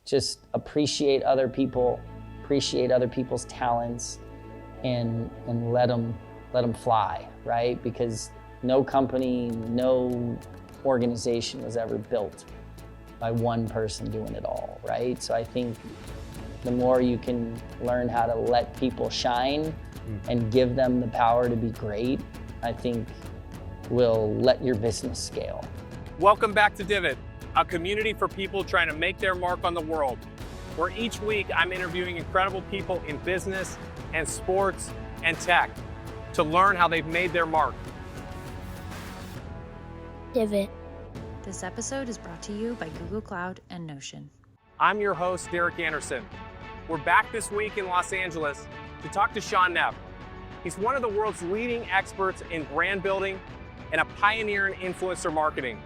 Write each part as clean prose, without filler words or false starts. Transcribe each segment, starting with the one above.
just appreciate other people, appreciate other people's talents, and let them fly, right? Because no company, no organization was ever built by one person doing it all, right? So I think the more you can learn how to let people shine and give them the power to be great, I think will let your business scale. Welcome back to Divot, a community for people trying to make their mark on the world, where each week I'm interviewing incredible people in business and sports and tech to learn how they've made their mark. Divot. This episode is brought to you by Google Cloud and Notion. I'm your host, Derek Anderson. We're back this week in Los Angeles to talk to Shaun Neff. He's one of the world's leading experts in brand building and a pioneer in influencer marketing.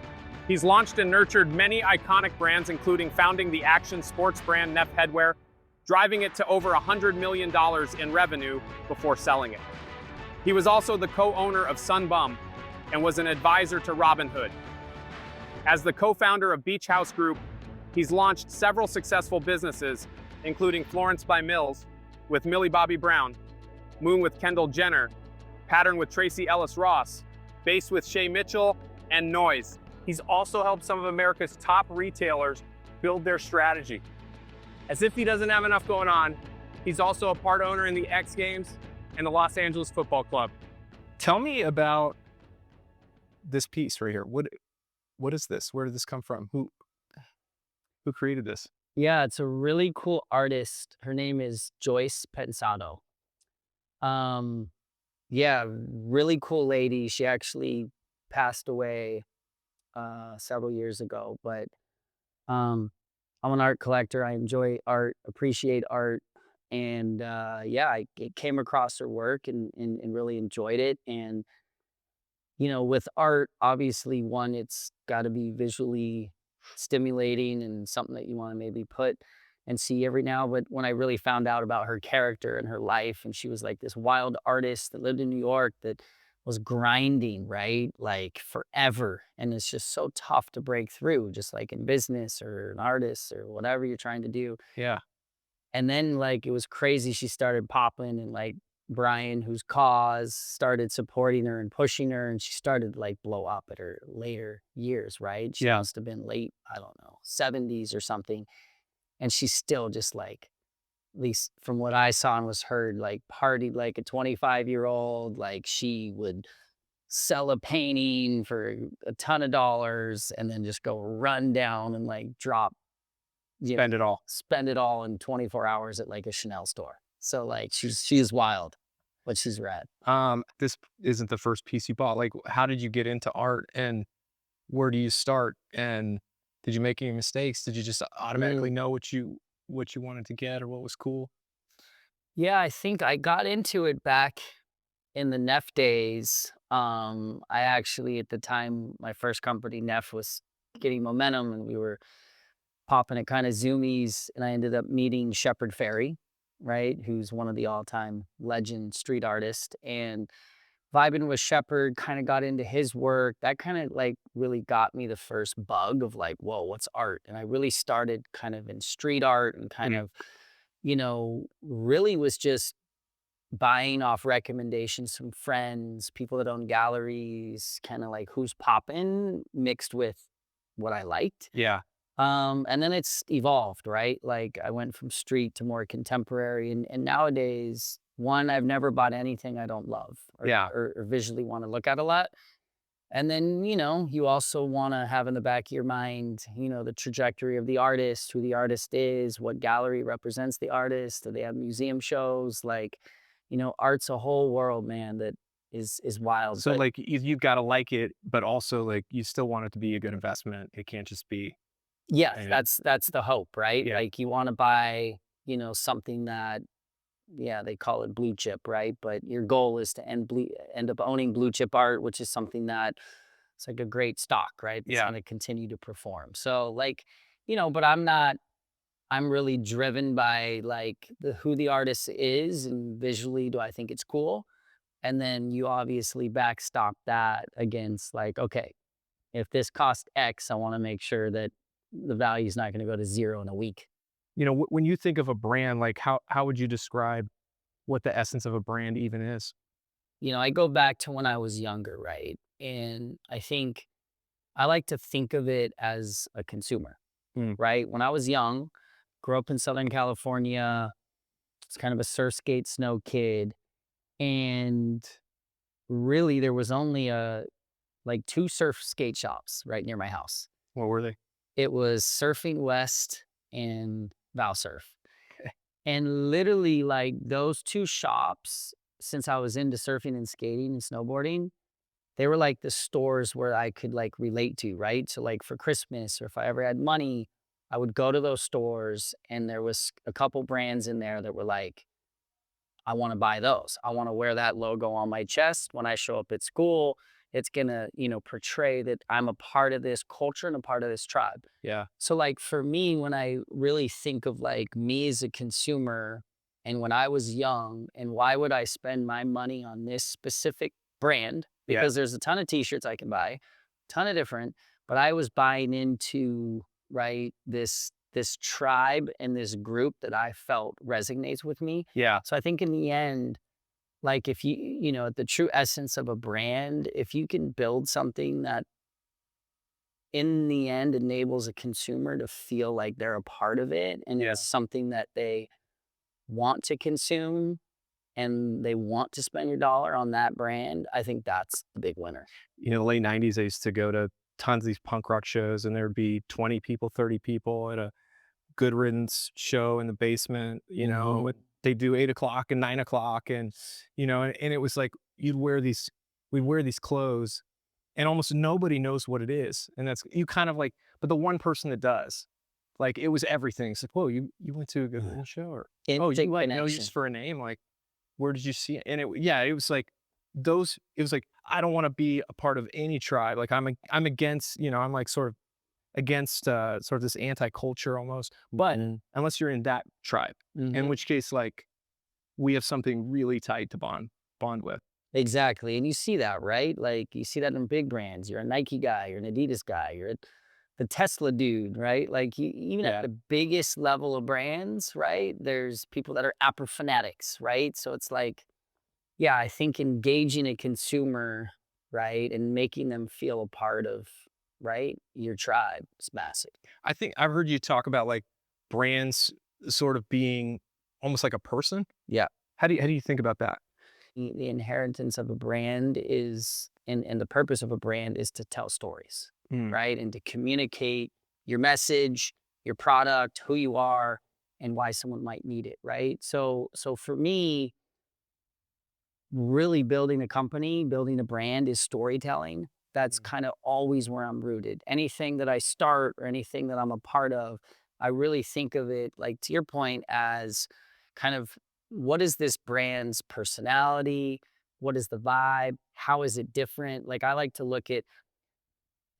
He's launched and nurtured many iconic brands, including founding the action sports brand Neff Headwear, driving it to over $100 million in revenue before selling it. He was also the co-owner of Sunbum and was an advisor to Robinhood. As the co-founder of Beach House Group, he's launched several successful businesses, including Florence by Mills with Millie Bobby Brown, Moon with Kendall Jenner, Pattern with Tracy Ellis Ross, BÉIS with Shay Mitchell, and Noyz. He's also helped some of America's top retailers build their strategy. As if he doesn't have enough going on, he's also a part owner in the X Games and the Los Angeles Football Club. Tell me about this piece right here. What is this? Where did this come from? Who created this? Yeah, it's a really cool artist. Her name is Joyce Pensado. Yeah, really cool lady. She actually passed away several years ago, but I'm an art collector. I enjoy art, appreciate art, and yeah, I came across her work and really enjoyed it. And you know, with art, obviously, one, it's got to be visually stimulating and something that you want to maybe put and see every now. But when I really found out about her character and her life, and she was like this wild artist that lived in New York that was grinding, right? Like forever. And it's just so tough to break through, just like in business or an artist or whatever you're trying to do. Yeah. And then like it was crazy. She started popping, and like Brian, whose cause, started supporting her and pushing her, and she started to like blow up at her later years, right? She must have been late, I don't know, 70s or something. And she's still just like, at least from what I saw and was heard, like partied like a 25-year-old. Like she would sell a painting for a ton of dollars and then just go run down and like drop, Spend it all in 24 hours at like a Chanel store. So like she's wild, but she's rad. This isn't the first piece you bought. Like, how did you get into art, and where do you start? And did you make any mistakes? Did you just automatically know what you wanted to get or what was cool? Yeah, I think I got into it back in the Neff days. I actually, at the time, my first company, Neff, was getting momentum, and we were popping at kind of zoomies, and I ended up meeting Shepard Fairey, right, who's one of the all-time legend street artists, and vibing with Shepard, kind of got into his work. That kind of like really got me the first bug of like, whoa, what's art? And I really started kind of in street art and kind of, you know, really was just buying off recommendations from friends, people that own galleries, kind of like who's popping mixed with what I liked. Yeah. And then it's evolved, right? Like I went from street to more contemporary, and nowadays, one, I've never bought anything I don't love or visually want to look at a lot. And then, you know, you also want to have in the back of your mind, you know, the trajectory of the artist, who the artist is, what gallery represents the artist. Do they have museum shows? Like, you know, art's a whole world, man, that is wild. So like you've got to like it, but also like you still want it to be a good investment. It can't just be. Yeah, that's the hope, right? Yeah. Like you want to buy, you know, something that, yeah, they call it blue chip, right? But your goal is to end up owning blue chip art, which is something that it's like a great stock, right? It's going to continue to perform. So like, you know, but I'm really driven by like who the artist is, and visually, do I think it's cool? And then you obviously backstop that against like, okay, if this cost X, I want to make sure that the value is not going to go to zero in a week. you know, when you think of a brand, like how would you describe what the essence of a brand even is? You know, I go back to when I was younger, right? And I think I like to think of it as a consumer, Mm, right? When I was young, grew up in Southern California, was kind of a surf skate snow kid, and really there was only like two surf skate shops right near my house. what were they? It was Surfing West and Val Surf. And literally, like those two shops, since I was into surfing and skating and snowboarding, they were like the stores where I could like relate to, right? So like for Christmas or if I ever had money, I would go to those stores and there was a couple brands in there that were like, I want to buy those. I want to wear that logo on my chest when I show up at school. It's gonna, you know, portray that I'm a part of this culture and a part of this tribe. Yeah. So like for me, when I really think of like me as a consumer and when I was young and why would I spend my money on this specific brand? Yeah. Because there's a ton of t-shirts I can buy, ton of different, but I was buying into, right, this tribe and this group that I felt resonates with me. Yeah. So I think in the end, like if you know, the true essence of a brand, if you can build something that in the end enables a consumer to feel like they're a part of it and Yeah. it's something that they want to consume and they want to spend your dollar on that brand, I think that's the big winner. You know, late 90s, I used to go to tons of these punk rock shows, and there'd be 20 people, 30 people at a Good Riddance show in the basement, you know, they do 8 o'clock and 9 o'clock. And, you know, and it was like, we'd wear these clothes and almost nobody knows what it is. And that's, you kind of like, but the one person that does, like, it was everything. It's like, whoa, you went to a Good Riddance show? Or, oh, you Instant like no connection. use for a name? Like, where did you see it? And yeah, it was like it was like, I don't want to be a part of any tribe. Like I'm against, you know, I'm like sort of against sort of this anti-culture almost, but unless you're in that tribe, in which case, like, we have something really tight to bond with. Exactly. And you see that, right? Like you see that in big brands. You're a Nike guy, you're an Adidas guy, the Tesla dude, right? Like even at Yeah. the biggest level of brands, right? There's people that are Apple fanatics, right? So it's like, yeah, I think engaging a consumer, right, and making them feel a part of, right, your tribe is massive. I think I've heard you talk about like brands sort of being almost like a person. Yeah. How do you think about that? The inheritance of a brand is, and the purpose of a brand is to tell stories, Mm, right? And to communicate your message, your product, who you are, and why someone might need it, right? So for me, really building a company, building a brand is storytelling. That's mm, kind of always where I'm rooted. Anything that I start or anything that I'm a part of, I really think of it, like to your point, as kind of what is this brand's personality? What is the vibe? How is it different? Like I like to look at,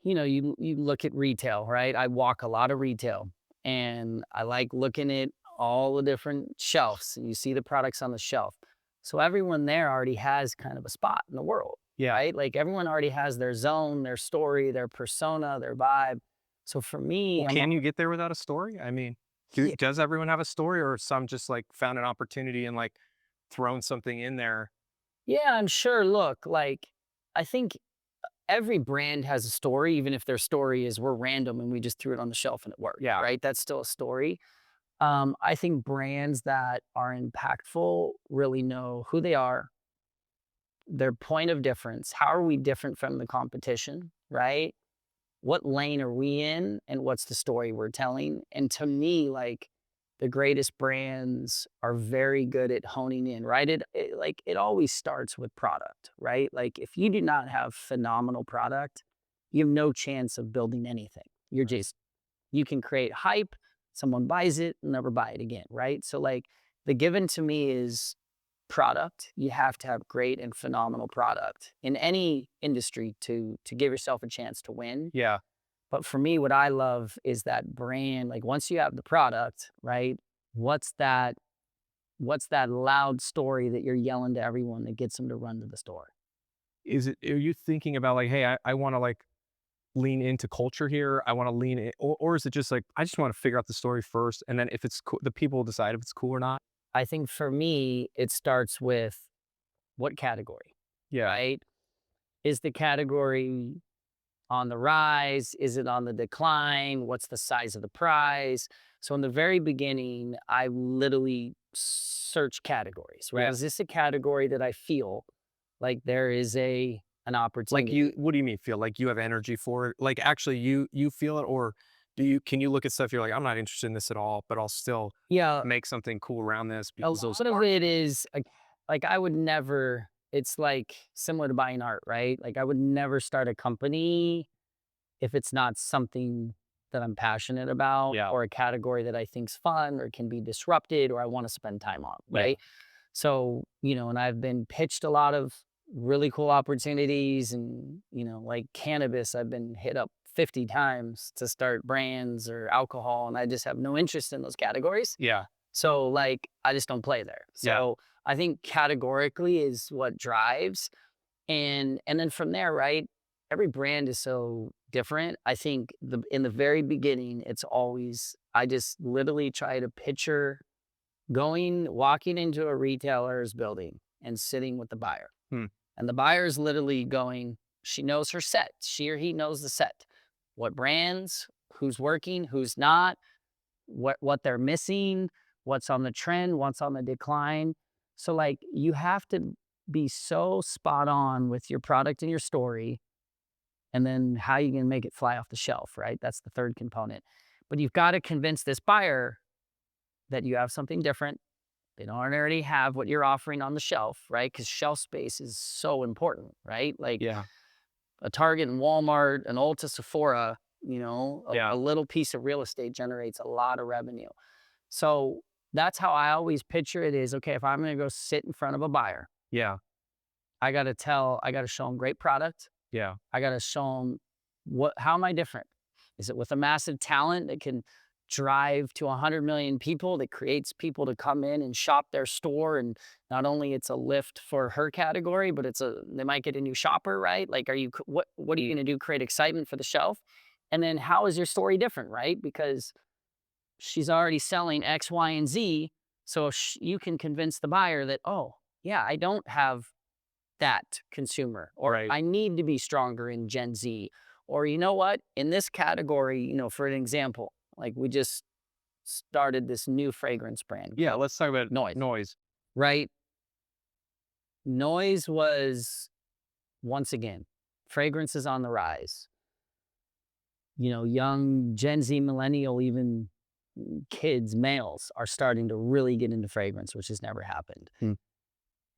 you know, you look at retail, right? I walk a lot of retail and I like looking at all the different shelves and you see the products on the shelf. So everyone there already has kind of a spot in the world, yeah. right? Like everyone already has their zone, their story, their persona, their vibe. So for me, Well, can you get there without a story? I mean, yeah, does everyone have a story, or some just like found an opportunity and like thrown something in there? yeah, I'm sure. Look, like I think every brand has a story, even if their story is we're random and we just threw it on the shelf and it worked, Yeah. right? That's still a story. I think brands that are impactful really know who they are, their point of difference. How are we different from the competition, right? What lane are we in and what's the story we're telling? And to me, like the greatest brands are very good at honing in, right? Like it always starts with product, right? Like if you do not have phenomenal product, you have no chance of building anything. You're Right. just you can create hype, someone buys it, never buy it again, right? So like the given to me is product. You have to have great and phenomenal product in any industry to give yourself a chance to win. Yeah. But for me, what I love is that brand. Like once you have the product, right? What's that what's that loud story that you're yelling to everyone that gets them to run to the store? Are you thinking about like, hey, I want to like lean into culture here? I want to lean in, or is it just like, I just want to figure out the story first, and then if it's cool, the people decide if it's cool or not? I think for me, it starts with what category, Yeah. right? Is the category on the rise? Is it on the decline? What's the size of the prize? So in the very beginning, I literally search categories, right? Yeah. Is this a category that I feel like there is an Like opportunity? what do you mean feel? Like you have energy for it? Like actually you feel it, or can you look at stuff you're like, I'm not interested in this at all, but I'll still Yeah, make something cool around this a because those lot of art. it is like I would never, it's like similar to buying art, right? Like I would never start a company if it's not something that I'm passionate about Yeah. or a category that I think's fun or can be disrupted or I want to spend time on, Yeah. right? So, and I've been pitched a lot of really cool opportunities and, like cannabis, I've been hit up 50 times to start brands or alcohol, and I just have no interest in those categories. Yeah. So, like, I just don't play there. Yeah. So, I think categorically is what drives. And then from there, right? Every brand is so different. I think in the very beginning, it's always I just literally try to picture walking into a retailer's building and sitting with the buyer. Hmm. And the buyer is literally going, she knows her set. She or he knows the set. What brands, who's working, who's not, what they're missing, what's on the trend, what's on the decline. So like you have to be so spot on with your product and your story, and then how you can make it fly off the shelf, right? That's the third component. But you've got to convince this buyer that you have something different. They don't already have what you're offering on the shelf, right? Because shelf space is so important, right? Like Yeah. a Target and Walmart, an Ulta, Sephora, Yeah. a little piece of real estate generates a lot of revenue. So that's how I always picture it is, okay, if I'm going to go sit in front of a buyer, Yeah. I got to show them great product. Yeah. I got to show them how am I different? Is it with a massive talent that can drive to 100 million people, that creates people to come in and shop their store? And not only it's a lift for her category, but they might get a new shopper, right? Like, what are you going to do? Create excitement for the shelf. And then how is your story different, right? Because she's already selling X, Y, and Z. So if you can convince the buyer that, oh, yeah, I don't have that consumer, or Right. I need to be stronger in Gen Z, or you know what, in this category, for an example, like we just started this new fragrance brand. Yeah. Let's talk about Noyz, noise. right? Noyz was, once again, fragrance is on the rise. Young Gen Z, millennial, even kids, males are starting to really get into fragrance, which has never happened. Hmm.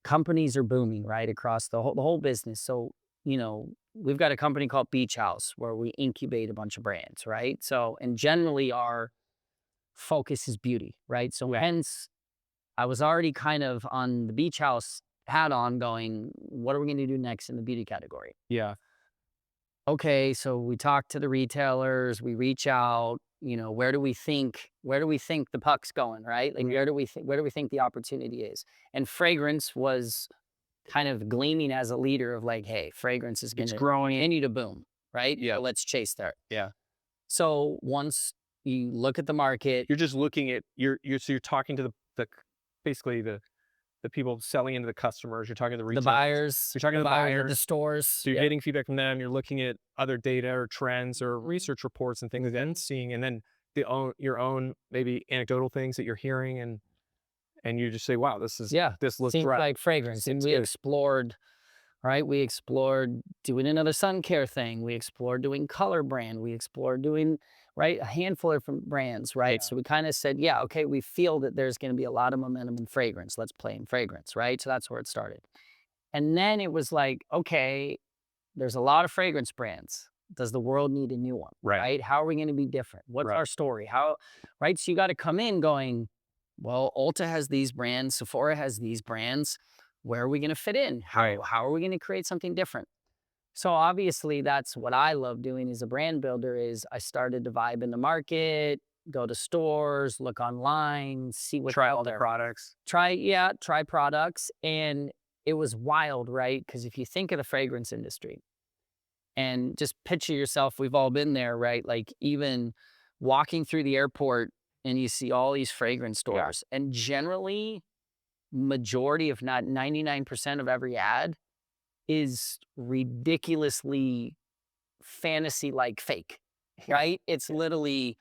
Companies are booming, right, across the whole business. So, we've got a company called Beach House where we incubate a bunch of brands, right? So, and generally our focus is beauty, right? So hence, I was already kind of on the Beach House hat on going, what are we going to do next in the beauty category? Yeah. Okay, so we talk to the retailers, we reach out, where do we think the puck's going, right? Like where do we think the opportunity is? And fragrance was kind of gleaming as a leader of like, hey, fragrance is going to continue to boom, right? Yeah. So let's chase there. Yeah. So once you look at the market, You're just looking at so you're talking to the basically the people selling into the customers. You're talking to the the retailers. buyers, You're talking to the at buyers. the stores. So you're getting feedback from them. You're looking at other data or trends or research reports and things, and seeing, and then your own maybe anecdotal things that you're hearing, and you just say, wow, this looks seems right. like fragrance. And we explored, right? We explored doing another sun care thing. We explored doing color brand. We explored doing, right, a handful of different brands, right? Yeah. So we kind of said, yeah, okay, we feel that there's going to be a lot of momentum in fragrance. Let's play in fragrance, right? So that's where it started. And then it was like, okay, there's a lot of fragrance brands. Does the world need a new one? Right. How are we going to be different? What's our story? Right? So you got to come in going, well, Ulta has these brands, Sephora has these brands. Where are we going to fit in? How are we going to create something different? So obviously that's what I love doing as a brand builder is I started to vibe in the market, go to stores, look online, see what's Try out all the there. products. Try products. And it was wild, right? Because if you think of the fragrance industry, And just picture yourself, we've all been there, right? Like even walking through the airport and you see all these fragrance Yeah. stores, and generally majority, if not 99% of every ad is ridiculously fantasy like fake, right? It's literally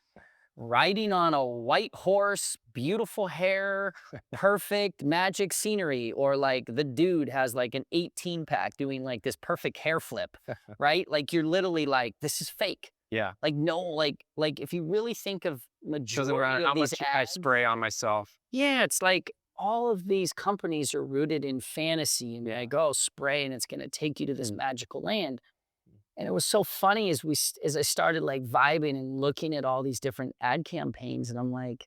riding on a white horse, beautiful hair, perfect magic scenery, or like the dude has like an 18 pack doing like this perfect hair flip, right? Like you're literally like, this is fake. Yeah. Like no, like if you really think of Doesn't matter majority how of these much I ads, spray on myself. yeah, it's like all of these companies are rooted in fantasy and like, oh, spray and it's gonna take you to this magical land. And it was so funny as as I started like vibing and looking at all these different ad campaigns, and I'm like,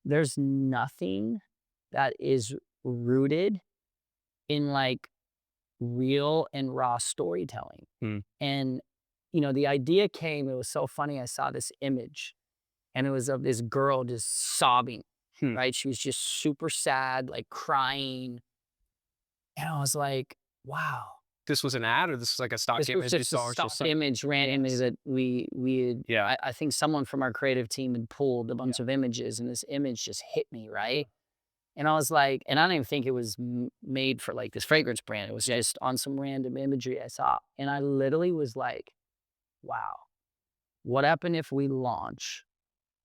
there's nothing that is rooted in like real and raw storytelling. Hmm. And you know, the idea came, it was so funny. I saw this image and it was of this girl just sobbing, Hmm. right? She was just super sad, like crying. And I was like, wow. This was an ad, or this was like a stock This was image you just a saw? stock image, ran image Yes. that we had, Yeah. I think someone from our creative team had pulled a bunch Yeah. of images, and this image just hit me, right? And I was like, and I didn't even think it was made for like this fragrance brand. It was just on some random imagery I saw. And I literally was like, wow, what happened if we launch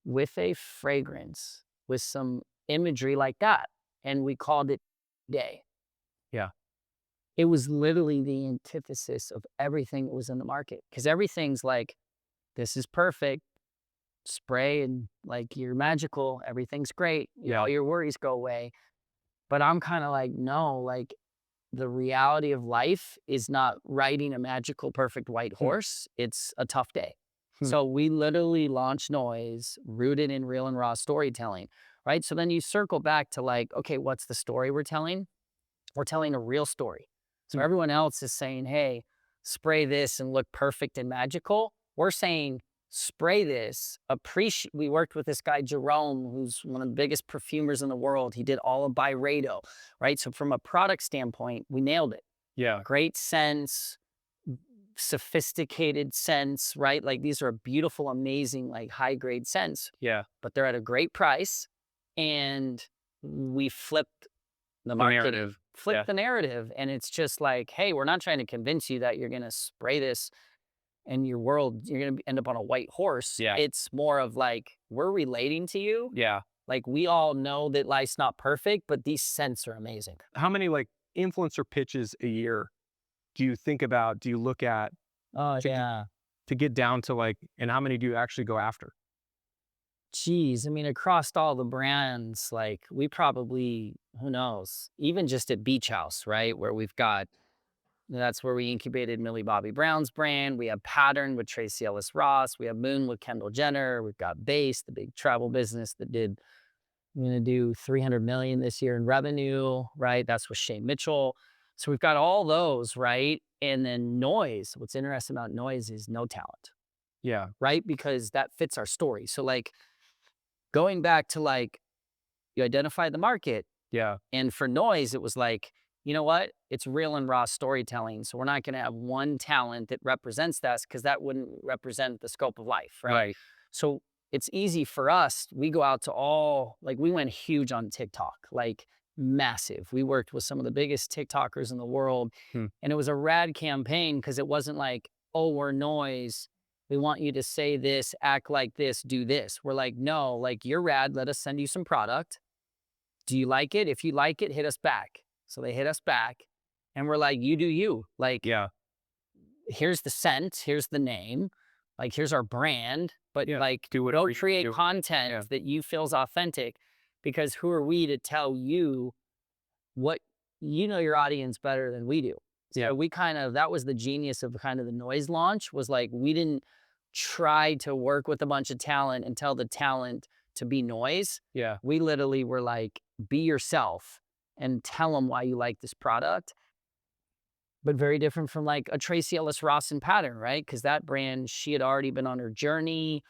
with a fragrance with some imagery like that? And we called it Day. Yeah. It was literally the antithesis of everything that was in the market. Because everything's like, this is perfect, spray and like you're magical, everything's great, Yeah. all your worries go away. But I'm kind of like, no, like the reality of life is not riding a magical, perfect white horse. It's a tough day. Hmm. So we literally launched Noyz, rooted in real and raw storytelling, right? So then you circle back to like, okay, what's the story we're telling? We're telling a real story. So Hmm. everyone else is saying, hey, spray this and look perfect and magical. We're saying, spray this, appreciate. We worked with this guy, Jerome, who's one of the biggest perfumers in the world. He did all of Byredo, right? So from a product standpoint, we nailed it. Yeah. Great sense, sophisticated sense, right? Like these are beautiful, amazing, like high grade scents, Yeah. but they're at a great price. And we flipped the market, narrative. flip Yeah. the narrative. And it's just like, hey, we're not trying to convince you that you're going to spray this and your world, you're going to end up on a white horse. Yeah. It's more of like, we're relating to you. Yeah. Like we all know that life's not perfect, but these scents are amazing. How many like influencer pitches a year do you think about, do you look at Oh, to, yeah. to get down to like, and how many do you actually go after? Geez, I mean, across all the brands, like we probably, who knows, even just at Beach House, right? Where we've got, that's where we incubated Millie Bobby Brown's brand. We have Pattern with Tracy Ellis Ross. We have Moon with Kendall Jenner. We've got BÉIS, the big travel business that did, we're going to do 300 million this year in revenue, right? That's with Shane Mitchell. So we've got all those, right? And then Noyz. What's interesting about Noyz is no talent, Yeah. right? Because that fits our story. So like going back to like, you identify the market. Yeah. And for Noyz, it was like, you know what? It's real and raw storytelling. So we're not going to have one talent that represents that because that wouldn't represent the scope of life, right? Right. So it's easy for us. We go out to all, like we went huge on TikTok, like massive. We worked with some of the biggest TikTokers in the world. Hmm. And it was a rad campaign because it wasn't like, oh, we're Noyz. We want you to say this, act like this, do this. We're like, no, like you're rad. Let us send you some product. Do you like it? If you like it, hit us back. So they hit us back and we're like, you do you. Like, Yeah. here's the scent, here's the name, like, here's our brand, but Yeah. like, Do whatever go you create do. content Yeah. that you feels authentic, because who are we to tell you what, you know, your audience better than we do. Yeah. So we kind of, that was the genius of kind of the Noyz launch, was like, we didn't try to work with a bunch of talent and tell the talent to be Noyz. Yeah. We literally were like, be yourself and tell them why you like this product. But very different from like a Tracy Ellis Ross and Pattern, right? Because that brand, she had already been on her journey.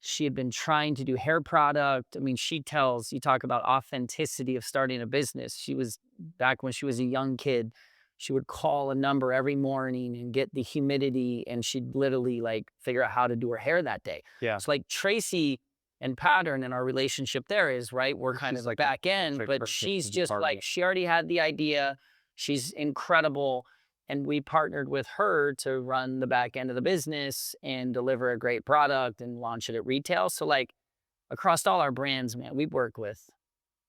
She had been trying to do hair product. I mean, she tells, you talk about authenticity of starting a business. She was, back when she was a young kid, she would call a number every morning and get the humidity, and she'd literally like figure out how to do her hair that day. Yeah. So like Tracy and Pattern in our relationship there is, right, we're kind She's of the like the back end, perfect but person she's to be just part of like, it. she already had the idea. She's incredible. And we partnered with her to run the back end of the business and deliver a great product and launch it at retail. So like across all our brands, man, we work with,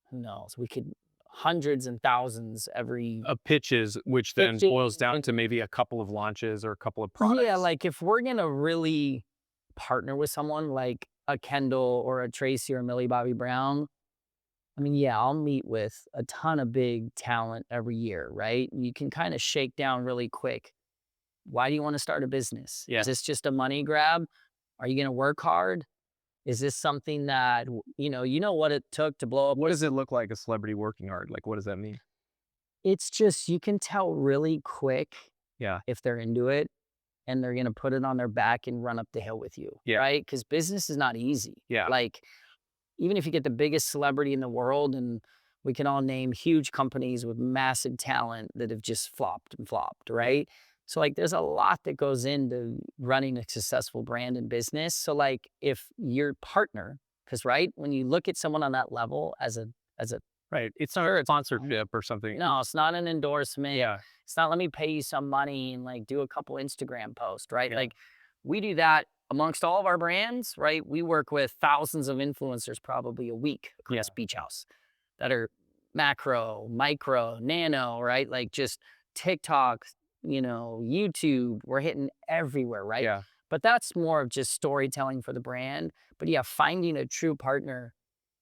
who knows, we could hundreds and thousands every Of pitches, which then boils 15. down to maybe a couple of launches or a couple of Yeah, products. like if we're gonna really partner with someone like a Kendall or a Tracy or a Millie Bobby Brown, I mean, yeah, I'll meet with a ton of big talent every year, right? And you can kind of shake down really quick. Why do you want to start a business? Yeah. Is this just a money grab? Are you going to work hard? Is this something that, you know what it took to blow up? What does it look like, a celebrity working hard? Like, what does that mean? It's just, you can tell really quick Yeah. if they're into it and they're going to put it on their back and run up the hill with you, Yeah. right? Because business is not easy. Yeah. Like, even if you get the biggest celebrity in the world, and we can all name huge companies with massive talent that have just flopped and flopped, right? So like there's a lot that goes into running a successful brand and business. So like if your partner, because right, when you look at someone on that level as a Right. It's not sure, a it's sponsorship or something. no, it's not an endorsement. Yeah. It's not let me pay you some money and like do a couple Instagram posts, right? Yeah. Like we do that amongst all of our brands, right? We work with thousands of influencers probably a week across Beach House that are macro, micro, nano, right? Like just TikTok, YouTube, we're hitting everywhere, right? Yeah. But that's more of just storytelling for the brand. But yeah, finding a true partner,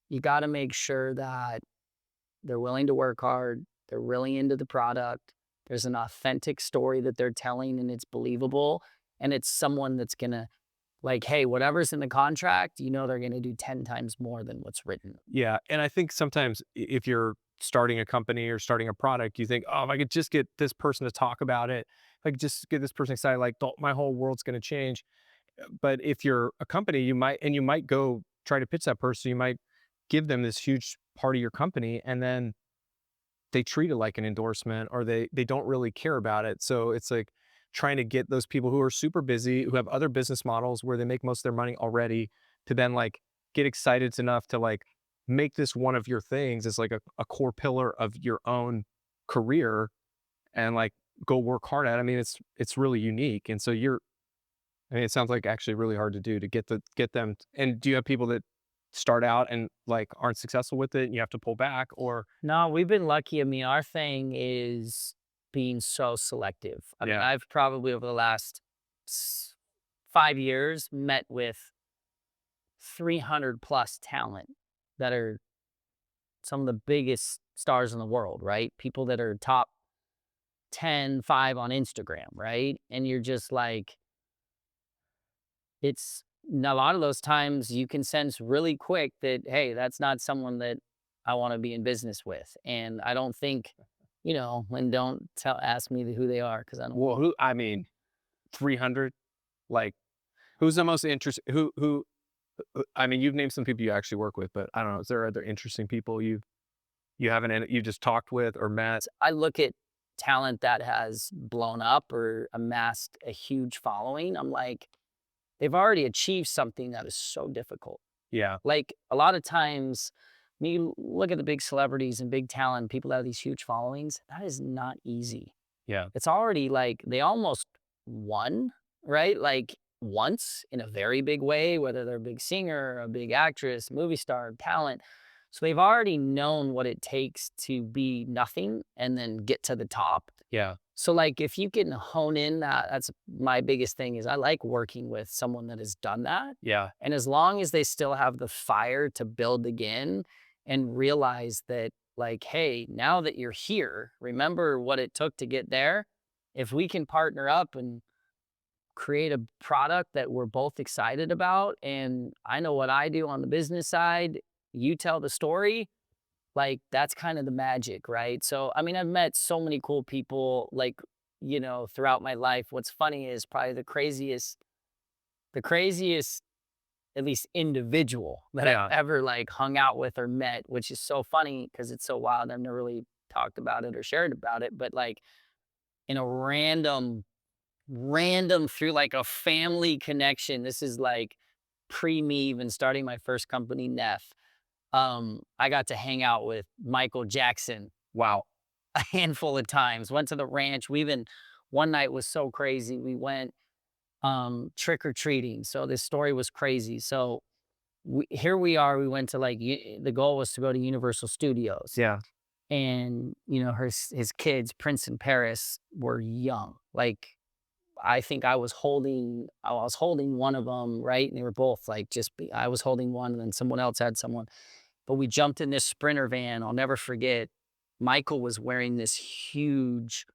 you got to make sure that they're willing to work hard. They're really into the product. There's an authentic story that they're telling and it's believable. And it's someone that's going to like, hey, whatever's in the contract, they're going to do 10 times more than what's written. Yeah. And I think sometimes if you're starting a company or starting a product, you think, oh, if I could just get this person to talk about it, if I could just get this person excited, like my whole world's going to change. But if you're a company, you might go try to pitch that person. You might give them this huge part of your company, and then they treat it like an endorsement, or they don't really care about it. So it's like trying to get those people who are super busy, who have other business models where they make most of their money already, to then like get excited enough to like make this one of your things as like a core pillar of your own career, and like go work hard at it. I mean, it's really unique. And so it sounds like actually really hard to do to get them. And do you have people that start out and like aren't successful with it and you have to pull back, or? No, we've been lucky. I mean, our thing is being so selective. I mean, Yeah. I've probably over the last 5 years met with 300 plus talent that are some of the biggest stars in the world, right? People that are top 10, 5 on Instagram, right? And you're just like, it's a lot of those times you can sense really quick that, hey, that's not someone that I want to be in business with. And I don't think, and don't ask me who they are because I don't. Well, 300, like, who's the most interesting, I mean, you've named some people you actually work with, but I don't know, is there other interesting people you haven't, you just talked with or met? I look at talent that has blown up or amassed a huge following. I'm like, they've already achieved something that is so difficult. Yeah. Like a lot of times, when you look at the big celebrities and big talent, people that have these huge followings, that is not easy. Yeah. It's already like they almost won, right? Like once in a very big way, whether they're a big singer, a big actress, movie star, talent. So they've already known what it takes to be nothing and then get to the top. Yeah. So like if you can hone in that's my biggest thing is I like working with someone that has done that. Yeah. And as long as they still have the fire to build again and realize that like, hey, now that you're here, remember what it took to get there. If we can partner up and create a product that we're both excited about, and I know what I do on the business side, you tell the story, like that's kind of the magic, right? So, I mean, I've met so many cool people, like, throughout my life. What's funny is probably the craziest, at least individual that Yeah. I've ever like hung out with or met, which is so funny because it's so wild. I've never really talked about it or shared about it, but like in a random through like a family connection. This is like pre me even starting my first company, Neff. I got to hang out with Michael Jackson. Wow. A handful of times. Went to the ranch. We even one night was so crazy. We went trick or treating. So this story was crazy. So here we are. We went to like the goal was to go to Universal Studios. Yeah. And you know his kids, Prince and Paris, were young. Like I think I was holding one of them, right? And they were both like I was holding one, and then someone else had someone. But we jumped in this Sprinter van. I'll never forget. Michael was wearing this huge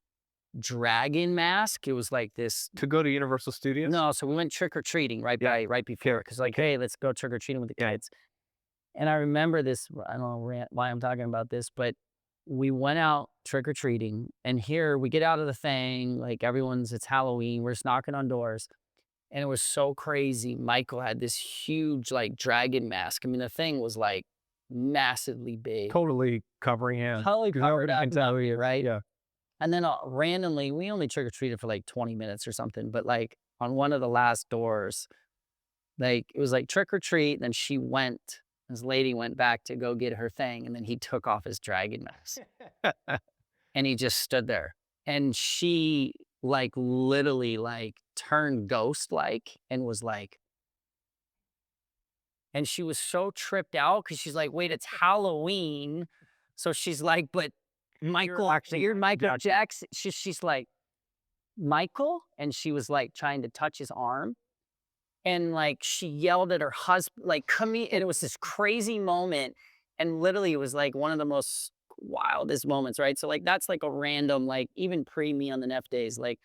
dragon mask. It was like this. To go to Universal Studios? No, so we went trick or treating right before, because like, hey, let's go trick or treating with the kids. And I remember this. I don't know why I'm talking about this, but we went out trick or treating, and here we get out of the thing. Like it's Halloween. We're just knocking on doors, and it was so crazy. Michael had this huge like dragon mask. I mean, the thing was like massively big, Totally covering him. totally covered up, right? Yeah. And then randomly, we only trick or treated for like 20 minutes or something. But like on one of the last doors, like it was like trick or treat. And then this lady went back to go get her thing. And then he took off his dragon mask and he just stood there. And she like literally like turned ghost like and was like, and she was so tripped out because she's like, wait, it's Halloween. So she's like, but Michael, you're Michael Jackson. She's like, Michael? And she was like trying to touch his arm. And like she yelled at her husband, like, come here. And it was this crazy moment. And literally it was like one of the most wildest moments, right? So like that's like a random, like even pre me on the Neff days, like,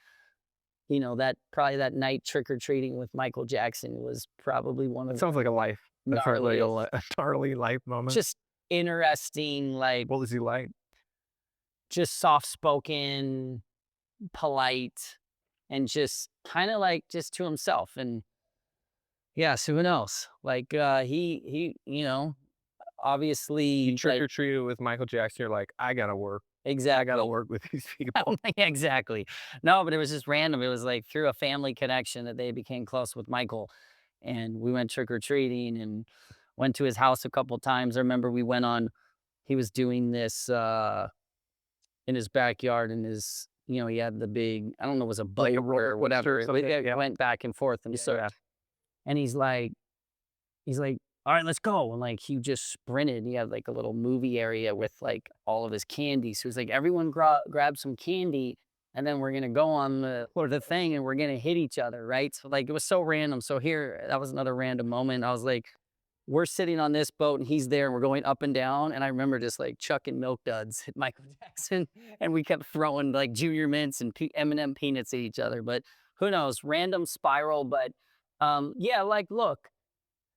you know, probably that night trick-or-treating with Michael Jackson was probably one of It sounds like a life. That's like a gnarly life moment. just interesting, like What was he like? just soft-spoken, polite, and just kind of like just to himself. And yeah, so who knows? Like he, you know, obviously You trick or treated with Michael Jackson. You're like, I gotta work. exactly. I gotta work with these people. Exactly. No, but it was just random. It was like through a family connection that they became close with Michael. And we went trick or treating and went to his house a couple times. I remember he was doing this in his backyard, and he had the big, I don't know, it was a boat or whatever. It went back and forth. And and he's like, all right, let's go. And like, he just sprinted. He had like a little movie area with like all of his candy. So he's like, everyone grab some candy, and then we're going to go on the thing and we're going to hit each other. Right. So like, it was so random. So that was another random moment. I was like, we're sitting on this boat and he's there and we're going up and down. And I remember just like chucking milk duds at Michael Jackson, and we kept throwing like Junior Mints and M&M peanuts at each other. But who knows, random spiral. But yeah, like, look,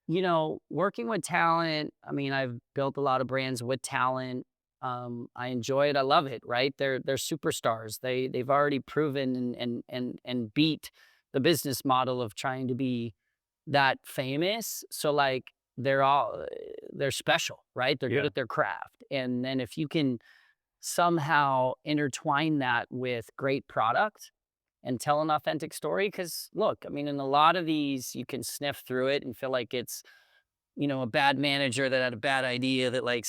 you know, working with talent, I mean, I've built a lot of brands with talent. I enjoy it. I love it, right? They're superstars. They've already proven and beat the business model of trying to be that famous. So like they're special, right? They're good at their craft. And then if you can somehow intertwine that with great product and tell an authentic story, because look, I mean, in a lot of these, you can sniff through it and feel like it's, a bad manager that had a bad idea that like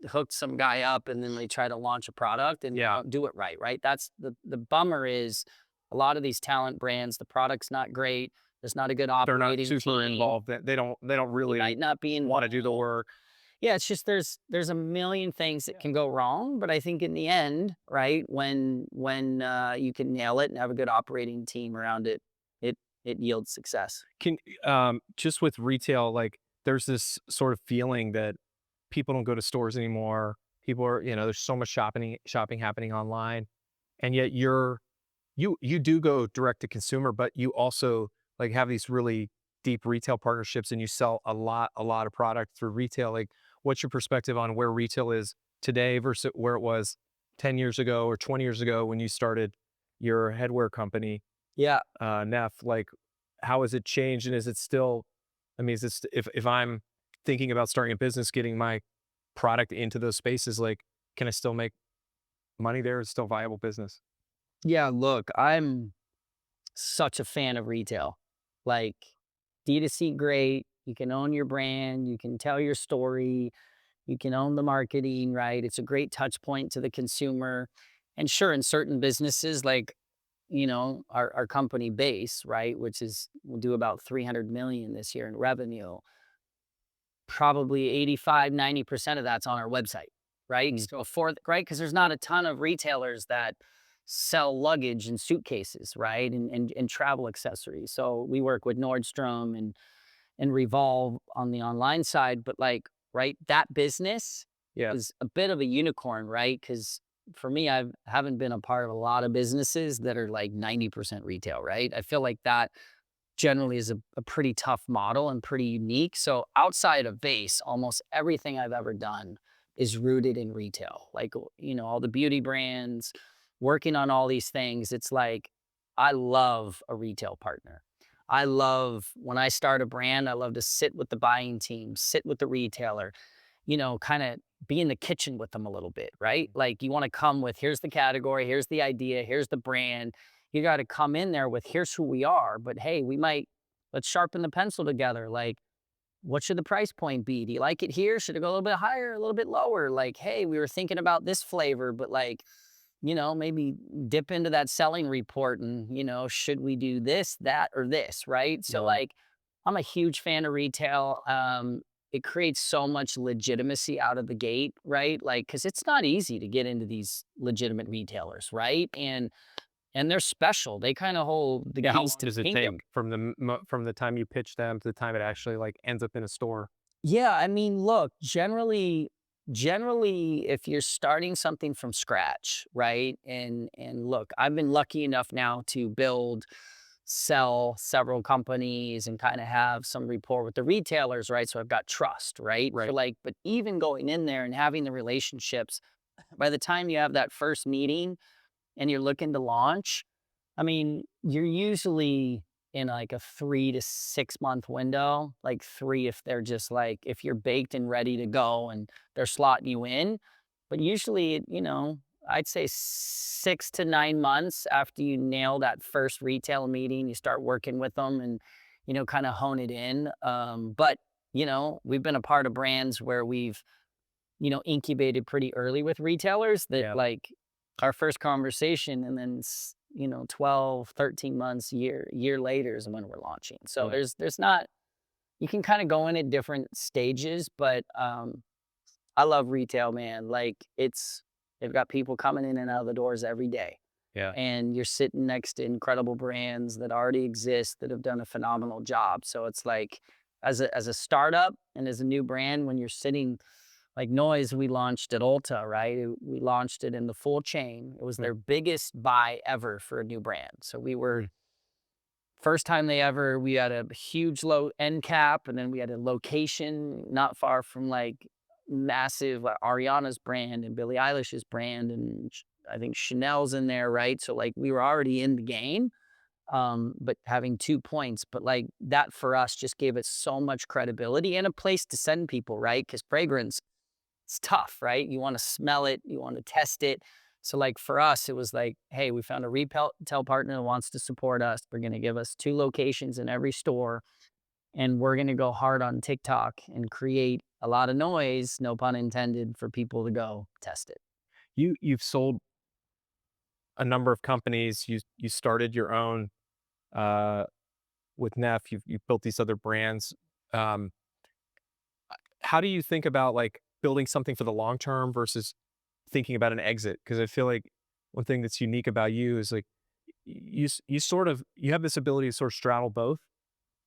hooked some guy up, and then they try to launch a product and don't do it right, right? That's the bummer is a lot of these talent brands, the product's not great. There's not a good operating They're not super team. involved. They don't really Might not be want to do the work. Yeah, it's just there's a million things that can go wrong, but I think in the end, right, when you can nail it and have a good operating team around it, it yields success. Can just with retail, like there's this sort of feeling that people don't go to stores anymore. People are, there's so much shopping happening online, and yet you do go direct to consumer, but you also like have these really deep retail partnerships, and you sell a lot of product through retail. Like, what's your perspective on where retail is today versus where it was 10 years ago or 20 years ago when you started your headwear company? Yeah. Neff, like, how has it changed? And is it still, I mean, if I'm thinking about starting a business, getting my product into those spaces, like, can I still make money there? It's still viable business. Yeah, look, I'm such a fan of retail. Like, D2C, great. You can own your brand, you can tell your story, you can own the marketing, right? It's a great touch point to the consumer. And sure, in certain businesses, like, our company BÉIS, right, which is will do about 300 million this year in revenue, probably 85, 90% of that's on our website, right? Mm. So right, because there's not a ton of retailers that sell luggage and suitcases, right? And travel accessories. So we work with Nordstrom and Revolve on the online side, but like, right, that business Yeah. is a bit of a unicorn, right? Because for me, haven't been a part of a lot of businesses that are like 90% retail, right? I feel like that generally is a pretty tough model and pretty unique. So outside of base, almost everything I've ever done is rooted in retail. Like, all the beauty brands, working on all these things. It's like, I love a retail partner. I love when I start a brand, I love to sit with the buying team, sit with the retailer, kind of be in the kitchen with them a little bit, right? Like, you want to come with, here's the category, here's the idea, here's the brand. You got to come in there with, here's who we are, but hey, let's sharpen the pencil together. Like, what should the price point be? Do you like it here? Should it go a little bit higher, a little bit lower? Like, hey, we were thinking about this flavor, but like, maybe dip into that selling report and, should we do this, that, or this, right? So Yeah. like, I'm a huge fan of retail. It creates so much legitimacy out of the gate, right? Like, cause it's not easy to get into these legitimate retailers, right? And they're special. They kind of hold the Yeah. How keys long to does the it take kingdom. from the time you pitch them to the time it actually like ends up in a store? Yeah, I mean, look, generally, if you're starting something from scratch, right? And look, I've been lucky enough now to sell several companies and kind of have some rapport with the retailers, right? So I've got trust, right? So Right. like, but even going in there and having the relationships, by the time you have that first meeting and you're looking to launch, I mean, you're usually in like a 3 to 6 month window, like three if they're just like, if you're baked and ready to go and they're slotting you in. But usually, I'd say 6 to 9 months after you nail that first retail meeting, you start working with them and, kind of hone it in. But, we've been a part of brands where we've, incubated pretty early with retailers that Yeah. like our first conversation and then 12, 13 months, year later is when we're launching. So Yeah. there's not, you can kind of go in at different stages, but I love retail, man. Like, they've got people coming in and out of the doors every day, Yeah. and you're sitting next to incredible brands that already exist that have done a phenomenal job. So it's like, as a startup and as a new brand, when you're sitting like Noyz, we launched at Ulta, right? We launched it in the full chain. It was Mm. their biggest buy ever for a new brand. So we were Mm. first time we had a huge low end cap, and then we had a location not far from like massive Ariana's brand and Billie Eilish's brand, and I think Chanel's in there, right? So like, we were already in the game, but having 2 points, but like that for us just gave it so much credibility and a place to send people, right? Because fragrance, it's tough, right? You want to smell it, you want to test it. So like, for us, it was like, hey, we found a retail partner that wants to support us. They're going to give us 2 locations in every store, and we're going to go hard on TikTok and create a lot of noise, no pun intended, for people to go test it. You've sold a number of companies. You started your own uh, with Neff. You've built these other brands. Um, how do you think about like building something for the long term versus thinking about an exit? Because I feel like one thing that's unique about you is like you sort of you have this ability to sort of straddle both.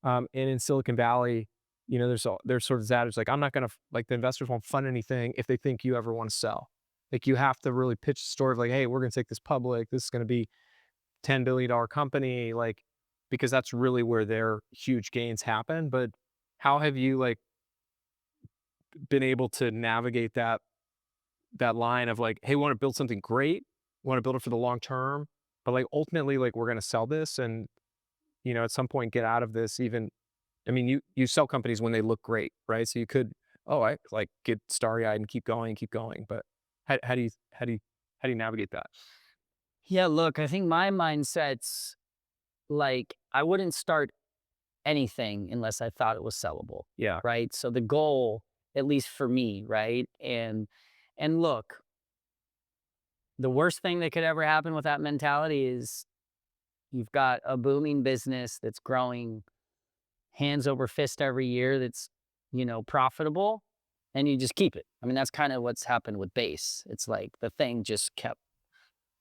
And in Silicon Valley, there's sort of that. It's like I'm not gonna like the investors won't fund anything if they think you ever want to sell. Like you have to really pitch the story of like, hey, we're gonna take this public. This is gonna be $10 billion company, like because that's really where their huge gains happen. But how have you like been able to navigate that line of like, hey, we want to build something great, we want to build it for the long term, but like ultimately, like we're gonna sell this and at some point get out of this even. I mean, you sell companies when they look great, right? So you could, oh, I like get starry eyed and keep going, but how do you how do you navigate that? Yeah, look, I think my mindset's like I wouldn't start anything unless I thought it was sellable, Yeah. right? So the goal, at least for me, right? And look, the worst thing that could ever happen with that mentality is you've got a booming business that's growing hands over fist every year that's, profitable, and you just keep it. I mean, that's kind of what's happened with BÉIS. It's like the thing just kept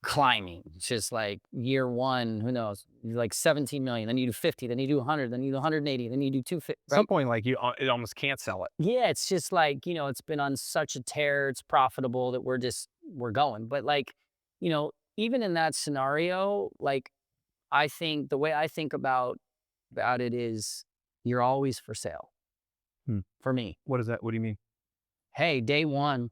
climbing. It's just like year one, who knows, you're like 17 million, then you do 50, then you do 100, then you do 180, then you do 250, At some right? point, like it almost can't sell it. Yeah, it's just like, it's been on such a tear, it's profitable that we're going. But like, even in that scenario, like I think the way I think about it is you're always for sale Hmm. for me. What is that? What do you mean? Hey, day one,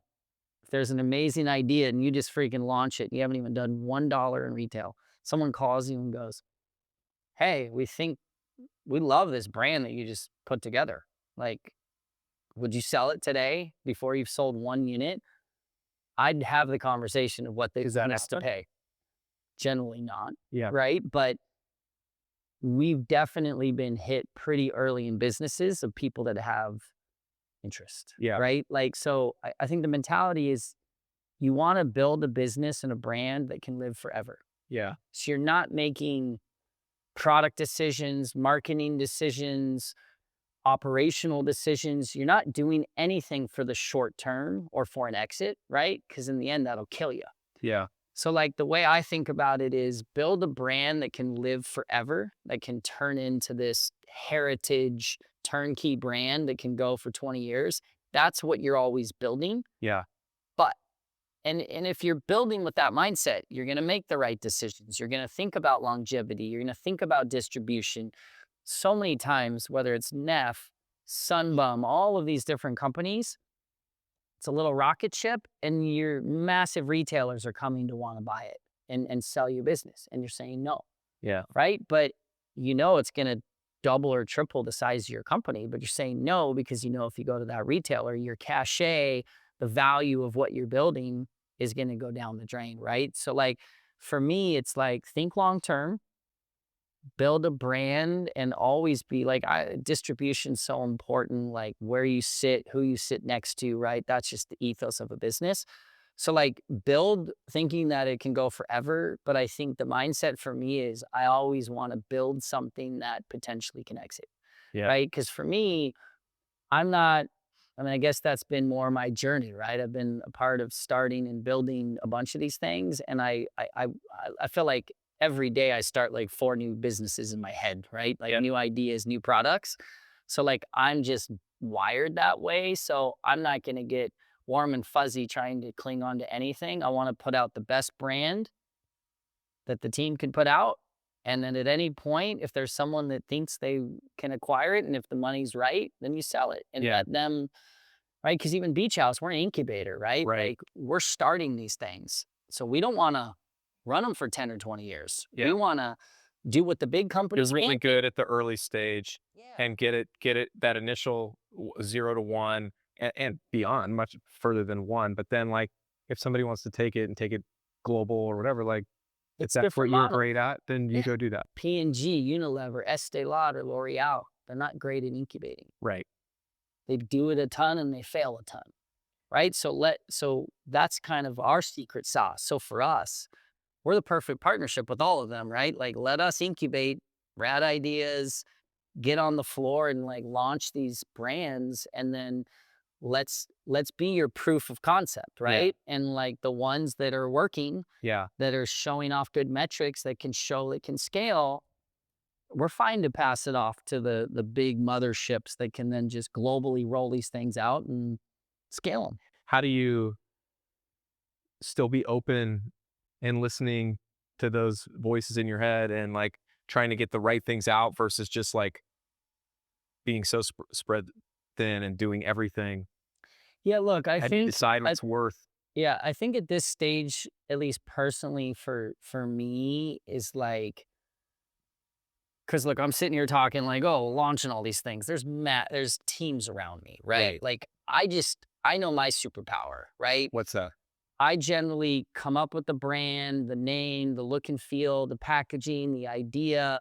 if there's an amazing idea and you just freaking launch it, and you haven't even done $1 in retail, someone calls you and goes, hey, we love this brand that you just put together. Like, would you sell it today before you've sold one unit? I'd have the conversation of what they Does that want us to happen? pay. Generally not, Yeah. right? But we've definitely been hit pretty early in businesses of people that have interest, Yeah. right? Like, so I think the mentality is you want to build a business and a brand that can live forever. Yeah. So you're not making product decisions, marketing decisions, operational decisions. You're not doing anything for the short term or for an exit, right? Because in the end, that'll kill you. Yeah. So like the way I think about it is build a brand that can live forever, that can turn into this heritage turnkey brand that can go for 20 years. That's what you're always building. Yeah. But and if you're building with that mindset, you're going to make the right decisions. You're going to think about longevity. You're going to think about distribution. So many times, whether it's Neff, Sunbum, all of these different companies, it's a little rocket ship, and your massive retailers are coming to want to buy it and sell you business. And you're saying no, Yeah. right? But it's going to double or triple the size of your company, but you're saying no because if you go to that retailer, your cachet, the value of what you're building is going to go down the drain, right? So like for me, it's like think long term, build a brand, and always be like distribution's so important, like where you sit, who you sit next to, right? That's just the ethos of a business. So like build thinking that it can go forever, but I think the mindset for me is I always want to build something that potentially can exit, Yeah. right? Because for me, I'm not, I mean, I guess that's been more my journey, right? I've been a part of starting and building a bunch of these things, and I feel like every day I start like 4 new businesses in my head, right? Like new ideas, new products. So like I'm just wired that way. So I'm not gonna get warm and fuzzy trying to cling on to anything. I want to put out the best brand that the team can put out. And then at any point, if there's someone that thinks they can acquire it, and if the money's right, then you sell it and let them, right? Because even Beach House, we're an incubator, right? Right. Like we're starting these things. So we don't want to run them for 10 or 20 years. Yeah. We want to do what the big You're companies really can't. good at the early stage Yeah. and get it that initial 0 to 1 and beyond, much further than 1. But then like if somebody wants to take it global or whatever, like if It's that's what different you're model. great at, then you Yeah. go do that. P&G, Unilever, Estee Lauder, L'Oreal, they're not great at incubating. Right. They do it a ton and they fail a ton, right? So that's kind of our secret sauce. So for us, we're the perfect partnership with all of them, right? Like let us incubate rad ideas, get on the floor and like launch these brands, and then let's be your proof of concept, right? And like the ones that are working, Yeah. that are showing off good metrics that can show it can scale, we're fine to pass it off to the big motherships that can then just globally roll these things out and scale them. How do you still be open and listening to those voices in your head and like trying to get the right things out versus just like being so spread thin and doing everything? Yeah, look, I How do you think decide what's worth? yeah, I think at this stage, at least personally for me, is like, because look, I'm sitting here talking like, oh, launching all these things. There's teams around me, right? Right. Like I know my superpower, right? What's that? I generally come up with the brand, the name, the look and feel, the packaging, the idea.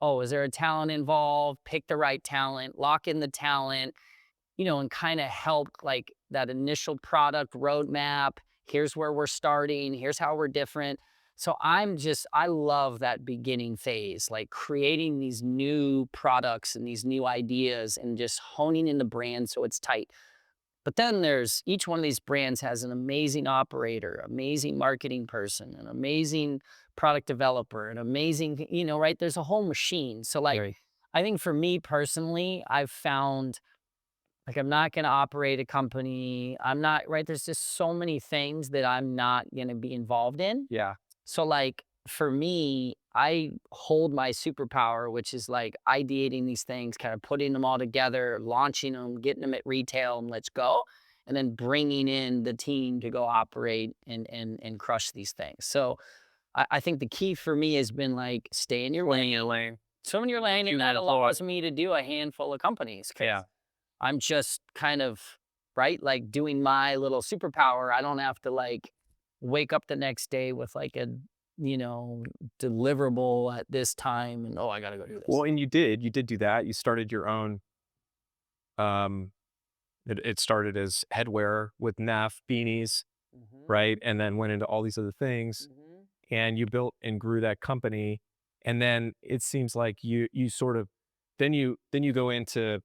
Oh, is there a talent involved? Pick the right talent, lock in the talent, and kind of help like that initial product roadmap. Here's where we're starting. Here's how we're different. So I love that beginning phase, like creating these new products and these new ideas and just honing in the brand so it's tight. But then there's each one of these brands has an amazing operator, amazing marketing person, an amazing product developer, an amazing, right? There's a whole machine. So like, Right. I think for me personally, I've found like I'm not going to operate a company. I'm not, right? There's just so many things that I'm not going to be involved in. Yeah. So like for me, I hold my superpower, which is like ideating these things, kind of putting them all together, launching them, getting them at retail, and let's go, and then bringing in the team to go operate and crush these things. So I think the key for me has been like stay in your Stay in lane, your lane. so in your lane, and that allows me to do a handful of companies. 'Cause Yeah. I'm just kind of right, like doing my little superpower. I don't have to like wake up the next day with like a you know deliverable at this time, and oh, I gotta go do this. Well, and you did do that. You started your own, um, it started as headwear with Neff, beanies, Mhm, right? And then went into all these other things, mhm. and you built and grew that company. And then it seems like you sort of then you go into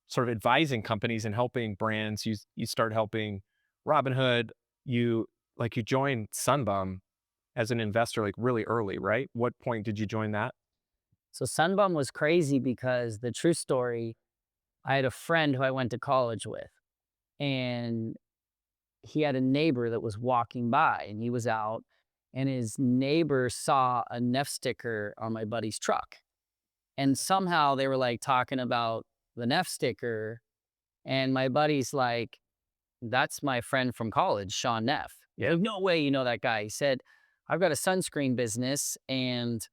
sort of advising companies and helping brands. You start helping Robinhood. You joined Sunbum as an investor like really early, right? What point did you join that? So Sunbum was crazy because the true story, I had a friend who I went to college with, and he had a neighbor that was walking by, and he was out, and his neighbor saw a Neff sticker on my buddy's truck. And somehow they were like talking about the Neff sticker. And my buddy's like, that's my friend from college, Shaun Neff. Yeah. Like, no way you know that guy. He said, I've got a sunscreen business and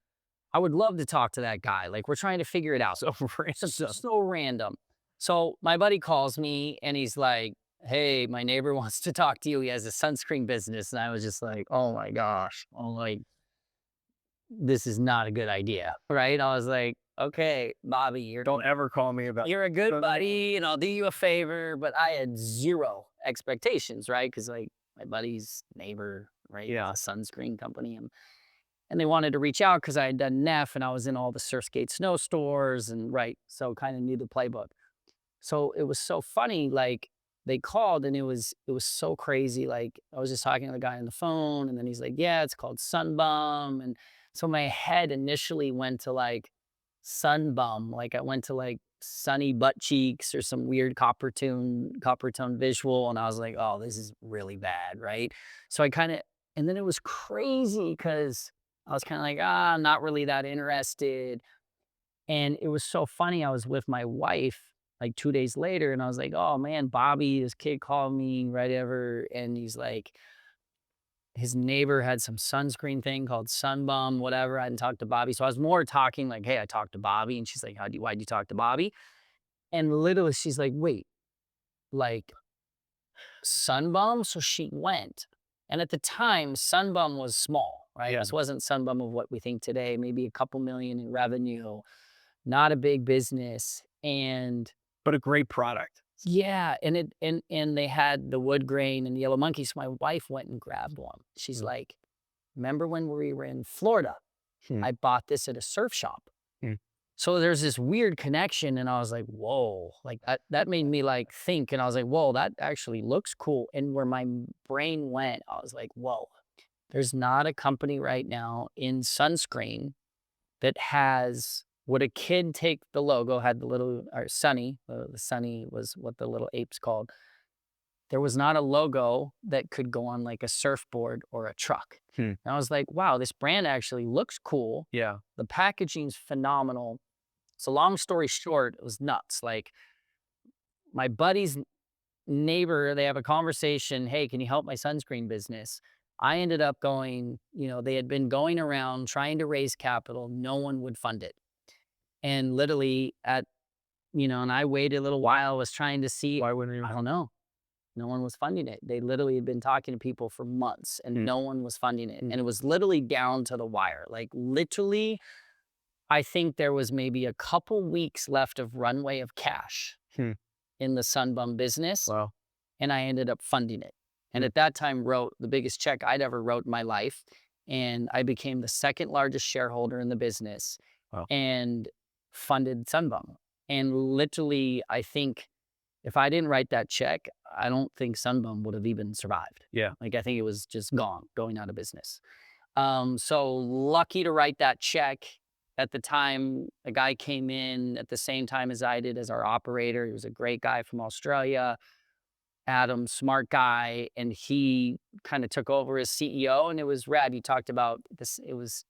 I would love to talk to that guy. Like, we're trying to figure it out. So random. So random. So my buddy calls me and he's like, hey, my neighbor wants to talk to you. He has a sunscreen business. And I was just like, oh my gosh. I'm like, this is not a good idea. Right. I was like, okay, Bobby, Don't ever call me about. you're a good buddy and I'll do you a favor. But I had zero expectations, right? Because like my buddy's neighbor, right? Yeah. It's a sunscreen company. And they wanted to reach out because I had done Neff and I was in all the Surfskate snow stores and right. So kind of knew the playbook. So it was so funny, like they called and it was so crazy. Like I was just talking to the guy on the phone and then he's like, yeah, it's called Sunbum. And so my head initially went to like Sunbum. Like I went to like sunny butt cheeks or some weird copper tone visual. And I was like, oh, this is really bad, right? So I kind of, and then it was crazy because I was kind of like, not really that interested. And it was so funny. I was with my wife like 2 days later, and I was like, "Oh man, Bobby, this kid called me right ever, and he's like, his neighbor had some sunscreen thing called Sunbum, whatever." I hadn't talked to Bobby, so I was more talking like, "Hey, I talked to Bobby," and she's like, Why'd you talk to Bobby?" And literally, she's like, "Wait, like Sunbum?" So she went, and at the time, Sunbum was small, right? Yeah. This wasn't Sunbum of what we think today. Maybe a couple million in revenue, not a big business, and But a great product. yeah, and they had the wood grain and the yellow monkey, so my wife went and grabbed one. She's Mm. like, "Remember when we were in Florida? Hmm. I bought this at a surf shop." Hmm. So there's this weird connection, and I was like, "Whoa!" Like that made me like think, and I was like, "Whoa, that actually looks cool." And where my brain went, I was like, "Whoa, there's not a company right now in sunscreen that has." Would a kid take the logo, had the little, or Sunny, the Sunny was what the little ape's called. There was not a logo that could go on like a surfboard or a truck. Hmm. And I was like, wow, this brand actually looks cool. Yeah. The packaging's phenomenal. So long story short, it was nuts. Like my buddy's neighbor, they have a conversation. Hey, can you help my sunscreen business? I ended up going, they had been going around trying to raise capital. No one would fund it. And literally and I waited a little while, was trying to see. Why wouldn't you? I don't know. No one was funding it. They literally had been talking to people for months and no one was funding it. And it was literally down to the wire. Like literally, I think there was maybe a couple weeks left of runway of cash in the Sunbum business. Wow. And I ended up funding it. And at that time wrote the biggest check I'd ever wrote in my life. And I became the second largest shareholder in the business. Wow. And funded Sunbum. And literally, I think if I didn't write that check, I don't think Sunbum would have even survived. Yeah. Like I think it was just gone, going out of business. So lucky to write that check. At the time, a guy came in at the same time as I did as our operator. He was a great guy from Australia, Adam, smart guy, and he kind of took over as CEO, and it was rad. He talked about this, it was,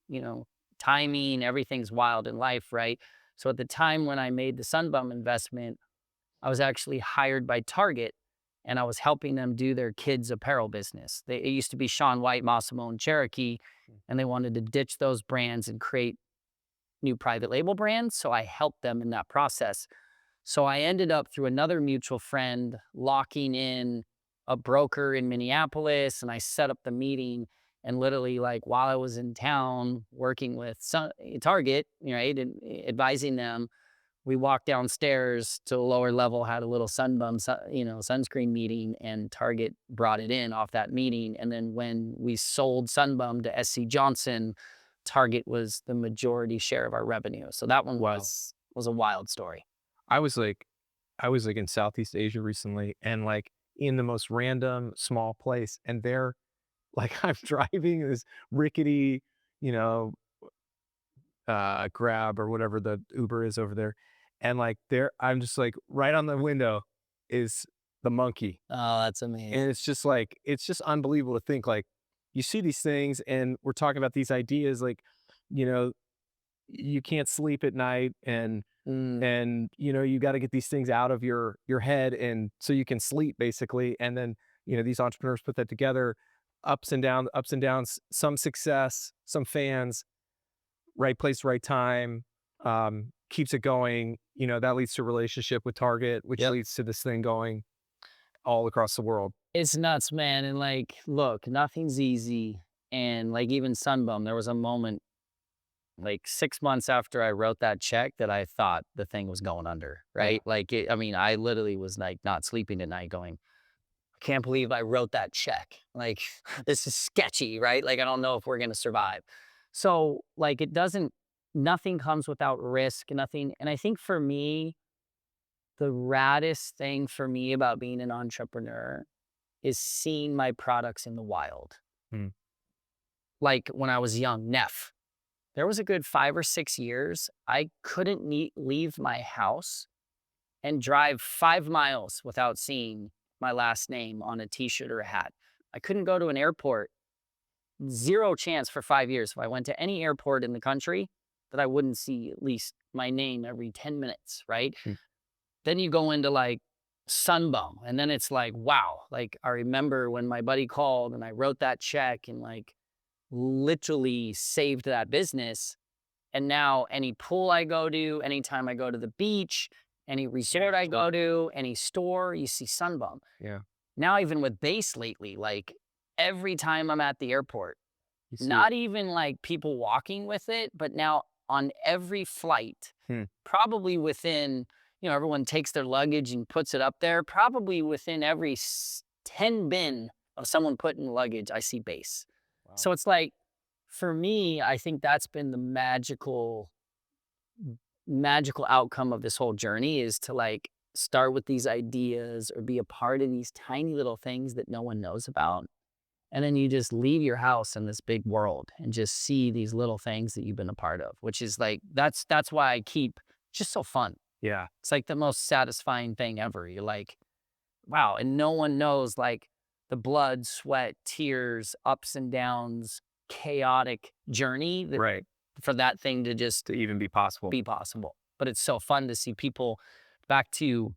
timing, everything's wild in life, right? So at the time when I made the Sunbum investment, I was actually hired by Target, and I was helping them do their kids' apparel business. It used to be Shaun White, Massimo, and Cherokee, and they wanted to ditch those brands and create new private label brands, so I helped them in that process. So I ended up, through another mutual friend, locking in a broker in Minneapolis, and I set up the meeting. And literally, like, while I was in town working with Target, right, and advising them, we walked downstairs to a lower level, had a little sunscreen meeting, and Target brought it in off that meeting. And then when we sold Sunbum to SC Johnson, Target was the majority share of our revenue. So that one was a wild story. I was like in Southeast Asia recently, and like in the most random small place, and they're like, I'm driving this rickety, Grab or whatever the Uber is over there, and like I'm just like, right on the window is the monkey. Oh, that's amazing. And it's just unbelievable to think, like, you see these things and we're talking about these ideas, like, you can't sleep at night, and you got to get these things out of your head, and so you can sleep basically. And then these entrepreneurs put that together, ups and downs, some success, some fans, right place, right time, keeps it going. That leads to a relationship with Target, which leads to this thing going all across the world. It's nuts, man. And like, look, nothing's easy. And like, even Sunbum, there was a moment like 6 months after I wrote that check that I thought the thing was going under, right? Like, I literally was like not sleeping at night going, I can't believe I wrote that check. Like, this is sketchy, right? Like, I don't know if we're going to survive. So like, nothing comes without risk, nothing. And I think for me, the raddest thing for me about being an entrepreneur is seeing my products in the wild. Like when I was young, Neff, there was a good 5 or 6 years, I couldn't leave my house and drive 5 miles without seeing my last name on a t-shirt or a hat. I couldn't go to an airport. Zero chance for 5 years if I went to any airport in the country that I wouldn't see at least my name every 10 minutes, right? Then you go into like Sunbum, and then it's like, wow. Like, I remember when my buddy called and I wrote that check and like literally saved that business. And now any pool I go to, anytime I go to the beach, any resort I go to, any store, you see Sunbum. Yeah. Now even with BÉIS lately, like every time I'm at the airport, not even like people walking with it, but now on every flight, probably within, everyone takes their luggage and puts it up there, probably within every 10 bin of someone putting luggage, I see BÉIS. Wow. So it's like, for me, I think that's been the magical outcome of this whole journey, is to like start with these ideas or be a part of these tiny little things that no one knows about. And then you just leave your house in this big world and just see these little things that you've been a part of, which is like, that's why I keep, just so fun. Yeah. It's like the most satisfying thing ever. You're like, wow. And no one knows like the blood, sweat, tears, ups and downs, chaotic journey that, for that thing to just to even be possible. But it's so fun to see people. Back to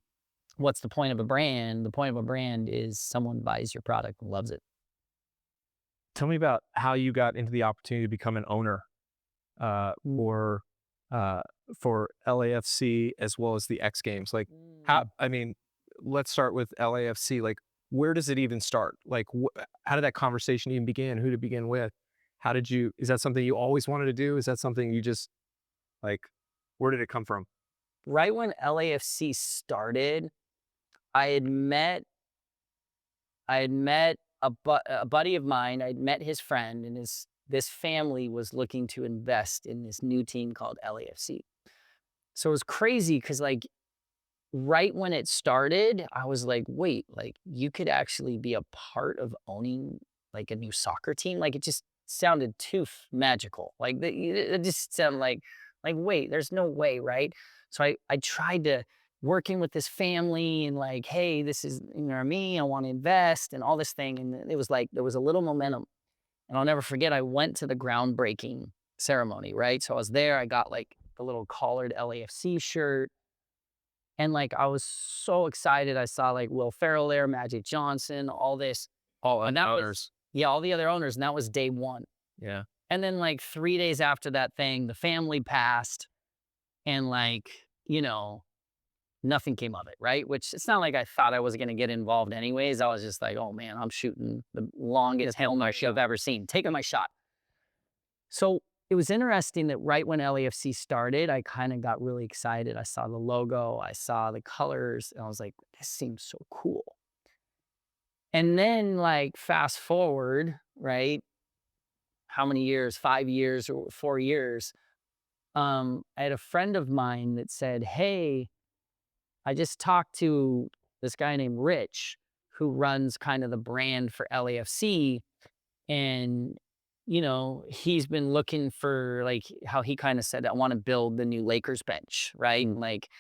what's the point of a brand? The point of a brand is someone buys your product and loves it. Tell me about how you got into the opportunity to become an owner for LAFC as well as the X Games. Like, let's start with LAFC. Like, where does it even start? Like, how did that conversation even begin? Who to begin with? How did you, is that something you always wanted to do? Is that something you just like, where did it come from? Right when LAFC started, I had met a buddy of mine. I'd met his friend, and this family was looking to invest in this new team called LAFC. So it was crazy because like right when it started, I was like, wait, like you could actually be a part of owning like a new soccer team. Like it just sounded too magical. Like it just sounded like wait, there's no way, right? So I tried to working with this family and like, hey, this is me. I want to invest and all this thing. And it was like there was a little momentum. And I'll never forget. I went to the groundbreaking ceremony, right? So I was there. I got like the little collared LAFC shirt. And, like, I was so excited. I saw, like, Will Ferrell there, Magic Johnson, all this. All And that was owners. yeah, all the other owners, and that was day 1. Yeah. And then, like, 3 days after that thing, the family passed, and, like, nothing came of it, right? Which it's not like I thought I was gonna get involved anyways. I was just like, "Oh, man, I'm shooting the longest Hail Mary I've ever seen, taking my shot." So it was interesting that right when LAFC started, I kind of got really excited. I saw the logo, I saw the colors, and I was like, this seems so cool. And then, like, fast forward, right? How many years? 5 years or 4 years? I had a friend of mine that said, hey, I just talked to this guy named Rich who runs kind of the brand for LAFC. And, he's been looking for like how he kind of said, I want to build the new Lakers bench, right? And like,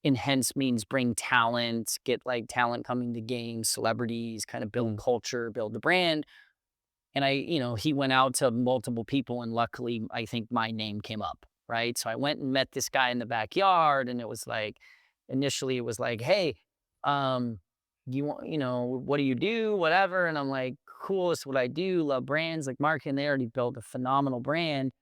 and hence means bring talent, get like talent coming to games, celebrities, kind of build culture, build the brand. And he went out to multiple people and luckily I think my name came up, right? So I went and met this guy in the backyard and it was like, initially it was like, hey, you want, what do you do? Whatever. And I'm like, cool, it's what I do, love brands, like marketing. They already built a phenomenal brand.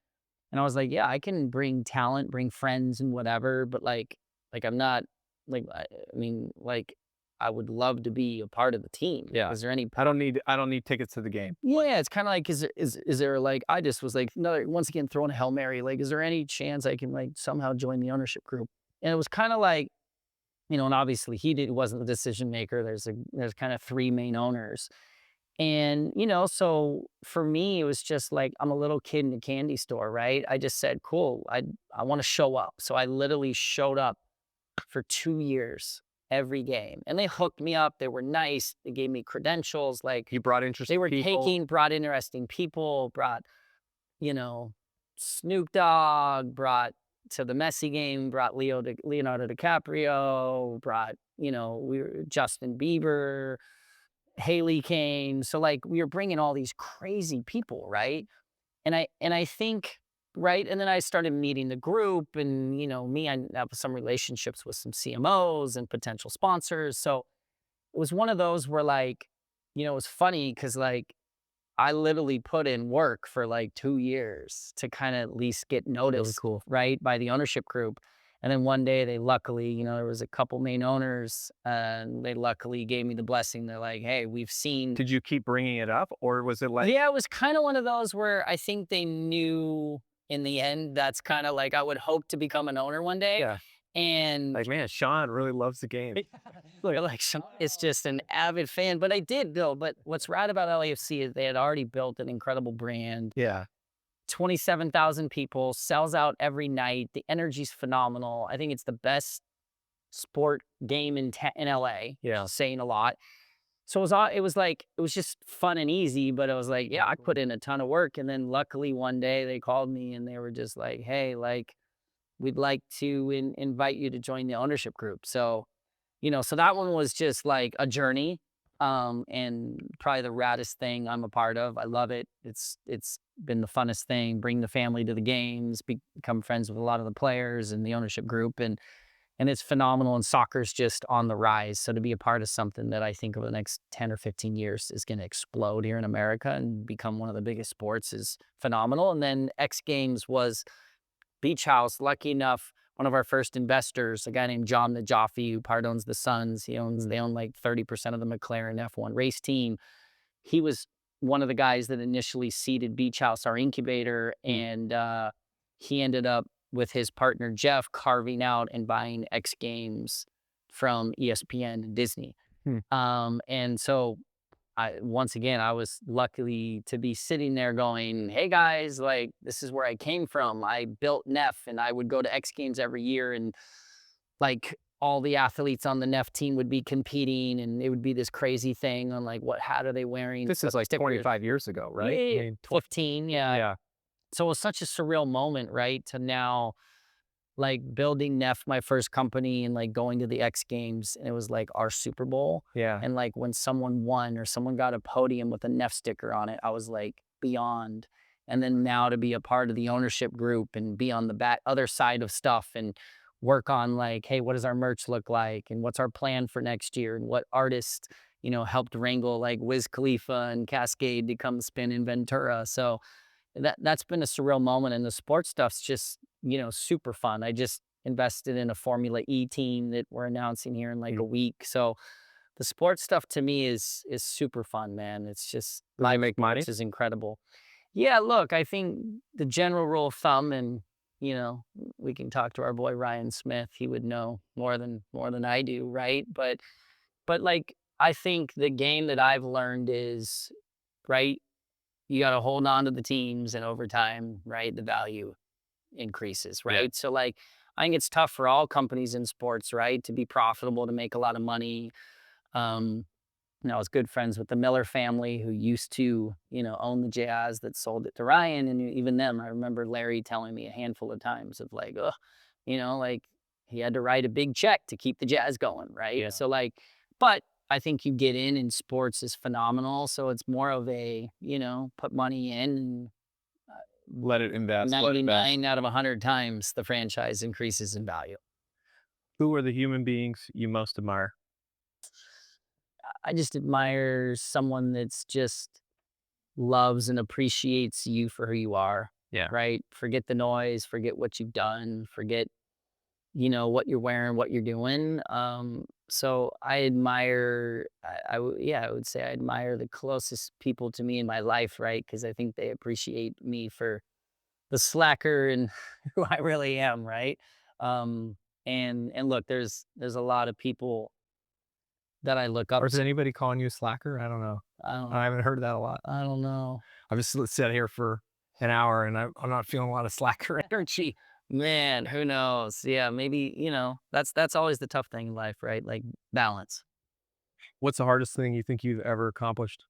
And I was like, yeah, I can bring talent, bring friends and whatever, but like I'm not like I mean, like I would love to be a part of the team. Yeah. Is there any I don't need tickets to the game. yeah, it's kind of like, is there like, I just was like, another, once again, throwing a Hail Mary, like, is there any chance I can like somehow join the ownership group? And it was kind of like, and obviously wasn't the decision maker. There's kind of 3 main owners. And, so for me, it was just like, I'm a little kid in a candy store, right? I just said, cool, I want to show up. So I literally showed up for 2 years every game. And they hooked me up. They were nice. They gave me credentials. Like You brought interesting they were people. brought interesting people, brought, you know, Snoop Dogg, brought to the Messi game, brought Leonardo DiCaprio, brought, Justin Bieber, Haley came. So like we were bringing all these crazy people, right? And I think, right, and then I started meeting the group and, I have some relationships with some CMOs and potential sponsors. So it was one of those where like, it was funny because like I literally put in work for like 2 years to kind of at least get noticed, cool. right, by the ownership group. And then one day they luckily, there was a couple main owners and they luckily gave me the blessing. They're like, hey, we've seen. Did you keep bringing it up or was it like, Yeah, it was kind of one of those where I think they knew in the end that's kind of like I would hope to become an owner one day. yeah, And like, man, Shaun really loves the game. look, like it's just an avid fan, but I did though. But what's rad about LAFC is they had already built an incredible brand. Yeah. 27,000 people, sells out every night. The energy's phenomenal. I think it's the best sport game in LA. Yeah. Saying a lot. So it was just fun and easy, but it was like, yeah, I put in a ton of work. And then luckily one day they called me and they were just like, hey, like, we'd like to invite you to join the ownership group. So, so that one was just like a journey. And probably the raddest thing I'm a part of. I love it. It's been the funnest thing. Bring the family to the games, become friends with a lot of the players and the ownership group. And it's phenomenal, and soccer's just on the rise. So to be a part of something that I think over the next 10 or 15 years is going to explode here in America and become one of the biggest sports is phenomenal. And then X Games was Beach House. Lucky enough, one of our first investors, a guy named John Najaffi, who part owns the Suns. They own like 30% of the McLaren F1 race team. He was one of the guys that initially seeded Beach House, our incubator, and he ended up with his partner Jeff carving out and buying X Games from ESPN and Disney. And so once again, I was lucky to be sitting there going, hey guys, like, this is where I came from. I built Neff, and I would go to X Games every year, and like all the athletes on the Neff team would be competing, and it would be this crazy thing on like, what hat are they wearing? This is like 25 years ago, right? Yeah, I mean, 15, yeah. yeah. So it was such a surreal moment, right? To now like building Neff, my first company, and like going to the X Games, and it was like our Super Bowl. Yeah. And like when someone won or someone got a podium with a Neff sticker on it, I was like beyond. And then now to be a part of the ownership group and be on the other side of stuff and work on like, hey, what does our merch look like? And what's our plan for next year? And what artists, helped wrangle like Wiz Khalifa and Cascade to come spin in Ventura. So that's been a surreal moment. And the sports stuff's just, super fun. I just invested in a Formula E team that we're announcing here in like a week. So the sports stuff to me is super fun, man. It's just Does it make money? This is incredible. Yeah, look, I think the general rule of thumb, and we can talk to our boy Ryan Smith. He would know more than I do, right? But like, I think the game that I've learned is, right, you got to hold on to the teams, and over time, right, the value increases, right? So like, I think it's tough for all companies in sports, right, to be profitable, to make a lot of money. I was good friends with the Miller family, who used to, own the Jazz, that sold it to Ryan. And even them, I remember Larry telling me a handful of times of like, like he had to write a big check to keep the Jazz going, right? Yeah. So like, but I think you get in sports is phenomenal. So it's more of a, put money in, and Let it invest. 99 out of 100 times the franchise increases in value. Who are the human beings you most admire? I just admire someone that's just loves and appreciates you for who you are. Yeah. Right? Forget the noise, forget what you've done, forget, what you're wearing, what you're doing. So I admire, I would say I admire the closest people to me in my life, right? Because I think they appreciate me for the slacker and who I really am, right? And look, there's a lot of people that I look up Or is to. anybody calling you a slacker? I don't know. I haven't heard that a lot. I don't know. I've just sat here for an hour, and I'm not feeling a lot of slacker energy. Man, who knows? Yeah, maybe, that's always the tough thing in life, right? Like balance. What's the hardest thing you think you've ever accomplished?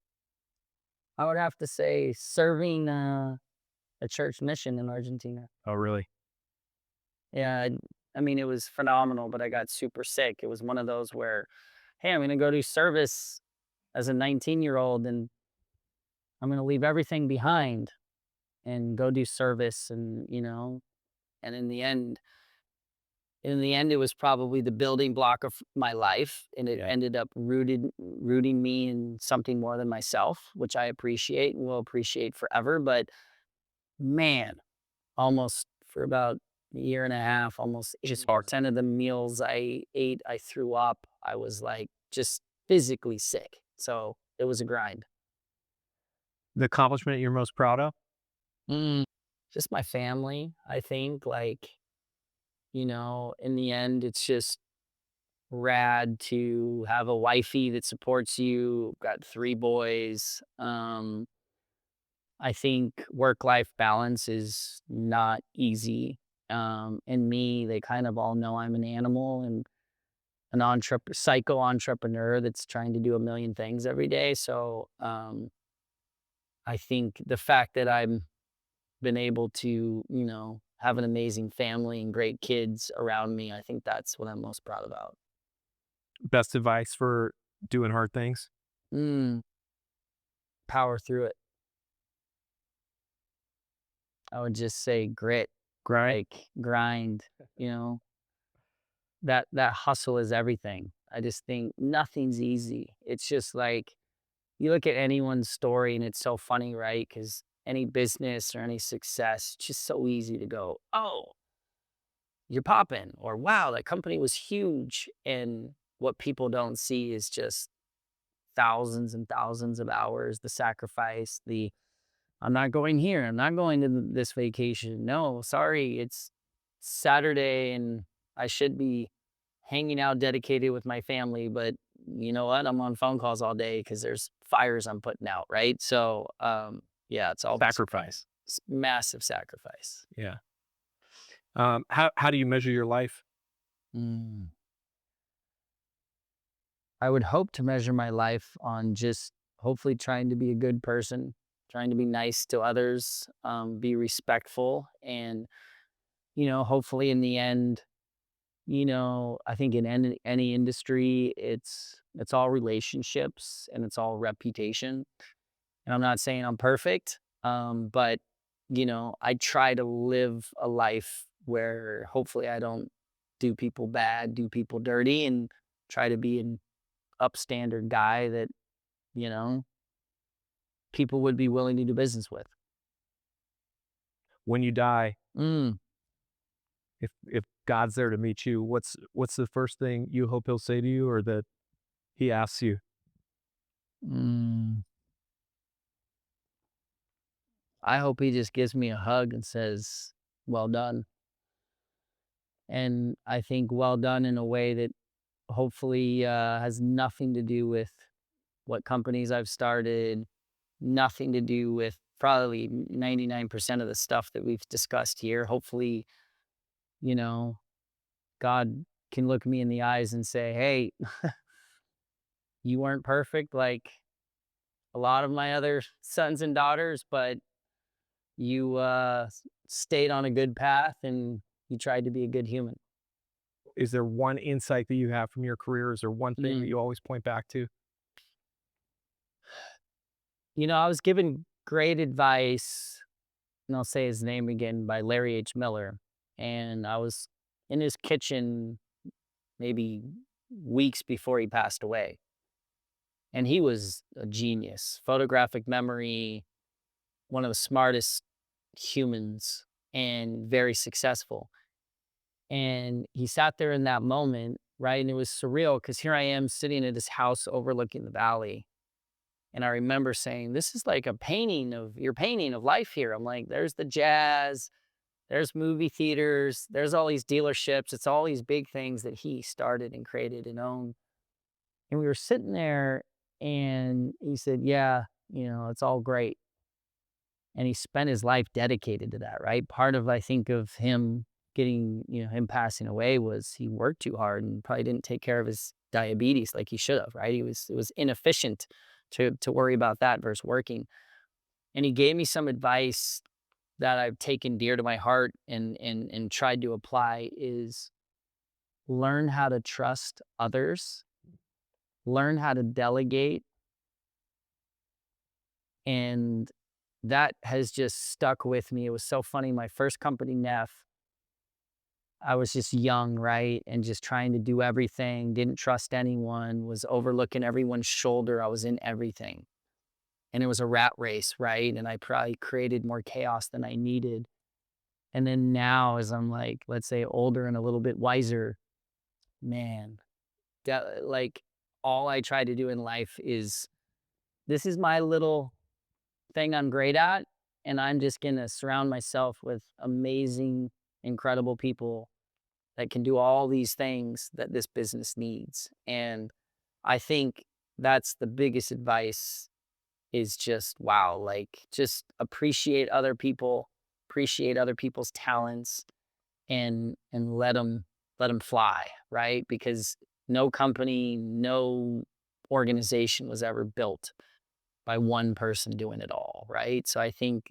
I would have to say serving a church mission in Argentina. Oh, really? Yeah, I mean, it was phenomenal, but I got super sick. It was one of those where, hey, I'm going to go do service as a 19-year-old, and I'm going to leave everything behind and go do service. And, and in the end, it was probably the building block of my life, and it ended up rooting me in something more than myself, which I appreciate and will appreciate forever. But man, almost for about a year and a half, almost 80% of the meals I ate, I threw up. I was like just physically sick. So it was a grind. The accomplishment you're most proud of? Just my family, I think. Like, in the end, it's just rad to have a wifey that supports you. Got 3 boys. I think work-life balance is not easy. And me, they kind of all know I'm an animal and an psycho entrepreneur that's trying to do a million things every day. So I think the fact that I've been able to, have an amazing family and great kids around me, I think that's what I'm most proud about. Best advice for doing hard things? Power through it. I would just say grit, Grind. like grind, that hustle is everything. I just think nothing's easy. It's just like, you look at anyone's story and it's so funny, right? Because any business or any success, it's just so easy to go, oh, you're popping, or wow, that company was huge. And what people don't see is just thousands and thousands of hours, the sacrifice, the I'm not going here, I'm not going to this vacation. No, sorry, it's Saturday and I should be hanging out dedicated with my family, but you know what? I'm on phone calls all day because there's fires I'm putting out, right? So, yeah, it's all Sacrifice. massive sacrifice. Yeah. How do you measure your life? Mm. I would hope to measure my life on just hopefully trying to be a good person, trying to be nice to others, be respectful, and hopefully in the end, I think in any industry, it's all relationships and it's all reputation. And I'm not saying I'm perfect, but I try to live a life where hopefully I don't do people bad, do people dirty, and try to be an upstandard guy that you know people would be willing to do business with. When you die, Mm, if God's there to meet you, what's the first thing you hope he'll say to you, or that he asks you? mm. I hope he just gives me a hug and says, "Well done." And I think well done in a way that hopefully has nothing to do with what companies I've started, nothing to do with probably 99% of the stuff that we've discussed here. Hopefully, you know, God can look me in the eyes and say, "Hey, you weren't perfect like a lot of my other sons and daughters, but you stayed on a good path and you tried to be a good human." Is there one insight that you have from your career? Is there one thing that Mm. you always point back to? I was given great advice, and I'll say his name again, by Larry H. Miller. And I was in his kitchen maybe weeks before he passed away. And he was a genius, photographic memory, one of the smartest humans, and very successful. And he sat there in that moment, right? And it was surreal because here I am sitting at his house overlooking the valley. And I remember saying, "This is like a painting of your painting of life here." I'm like, there's the jazz, there's movie theaters, there's all these dealerships. It's all these big things that he started and created and owned. And we were sitting there and he said, "Yeah, it's all great." And he spent his life dedicated to that, right? Part of, I think, of him getting, him passing away was he worked too hard and probably didn't take care of his diabetes like he should have, right? It was inefficient to worry about that versus working. And he gave me some advice that I've taken dear to my heart and tried to apply is learn how to trust others, learn how to delegate, and that has just stuck with me. It was so funny. My first company, Neff, I was just young, right? And just trying to do everything, didn't trust anyone, was overlooking everyone's shoulder. I was in everything. And it was a rat race, right? And I probably created more chaos than I needed. And then now, as I'm like, let's say older and a little bit wiser, man, that like all I try to do in life is this is my little thing I'm great at. And I'm just going to surround myself with amazing, incredible people that can do all these things that this business needs. And I think that's the biggest advice is just, wow, like just appreciate other people's talents and let them fly, right? Because no company, no organization was ever built by one person doing it all, right? So I think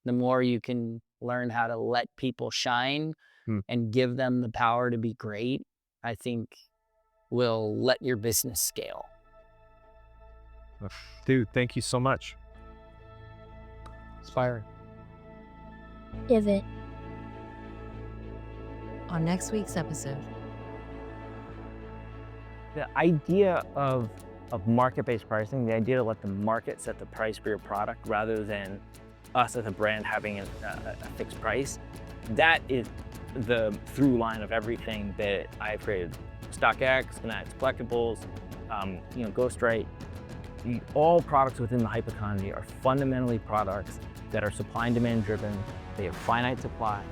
the more you can learn how to let people shine Hmm. and give them the power to be great, I think will let your business scale. Dude, thank you so much. Inspiring. Divot. On next week's episode. The idea of market-based pricing, the idea to let the market set the price for your product rather than us as a brand having a fixed price, that is the through line of everything that I've created. StockX, Fanatics Collectibles, you know, Ghostwrite. All products within the hype economy are fundamentally products that are supply and demand driven. They have finite supply.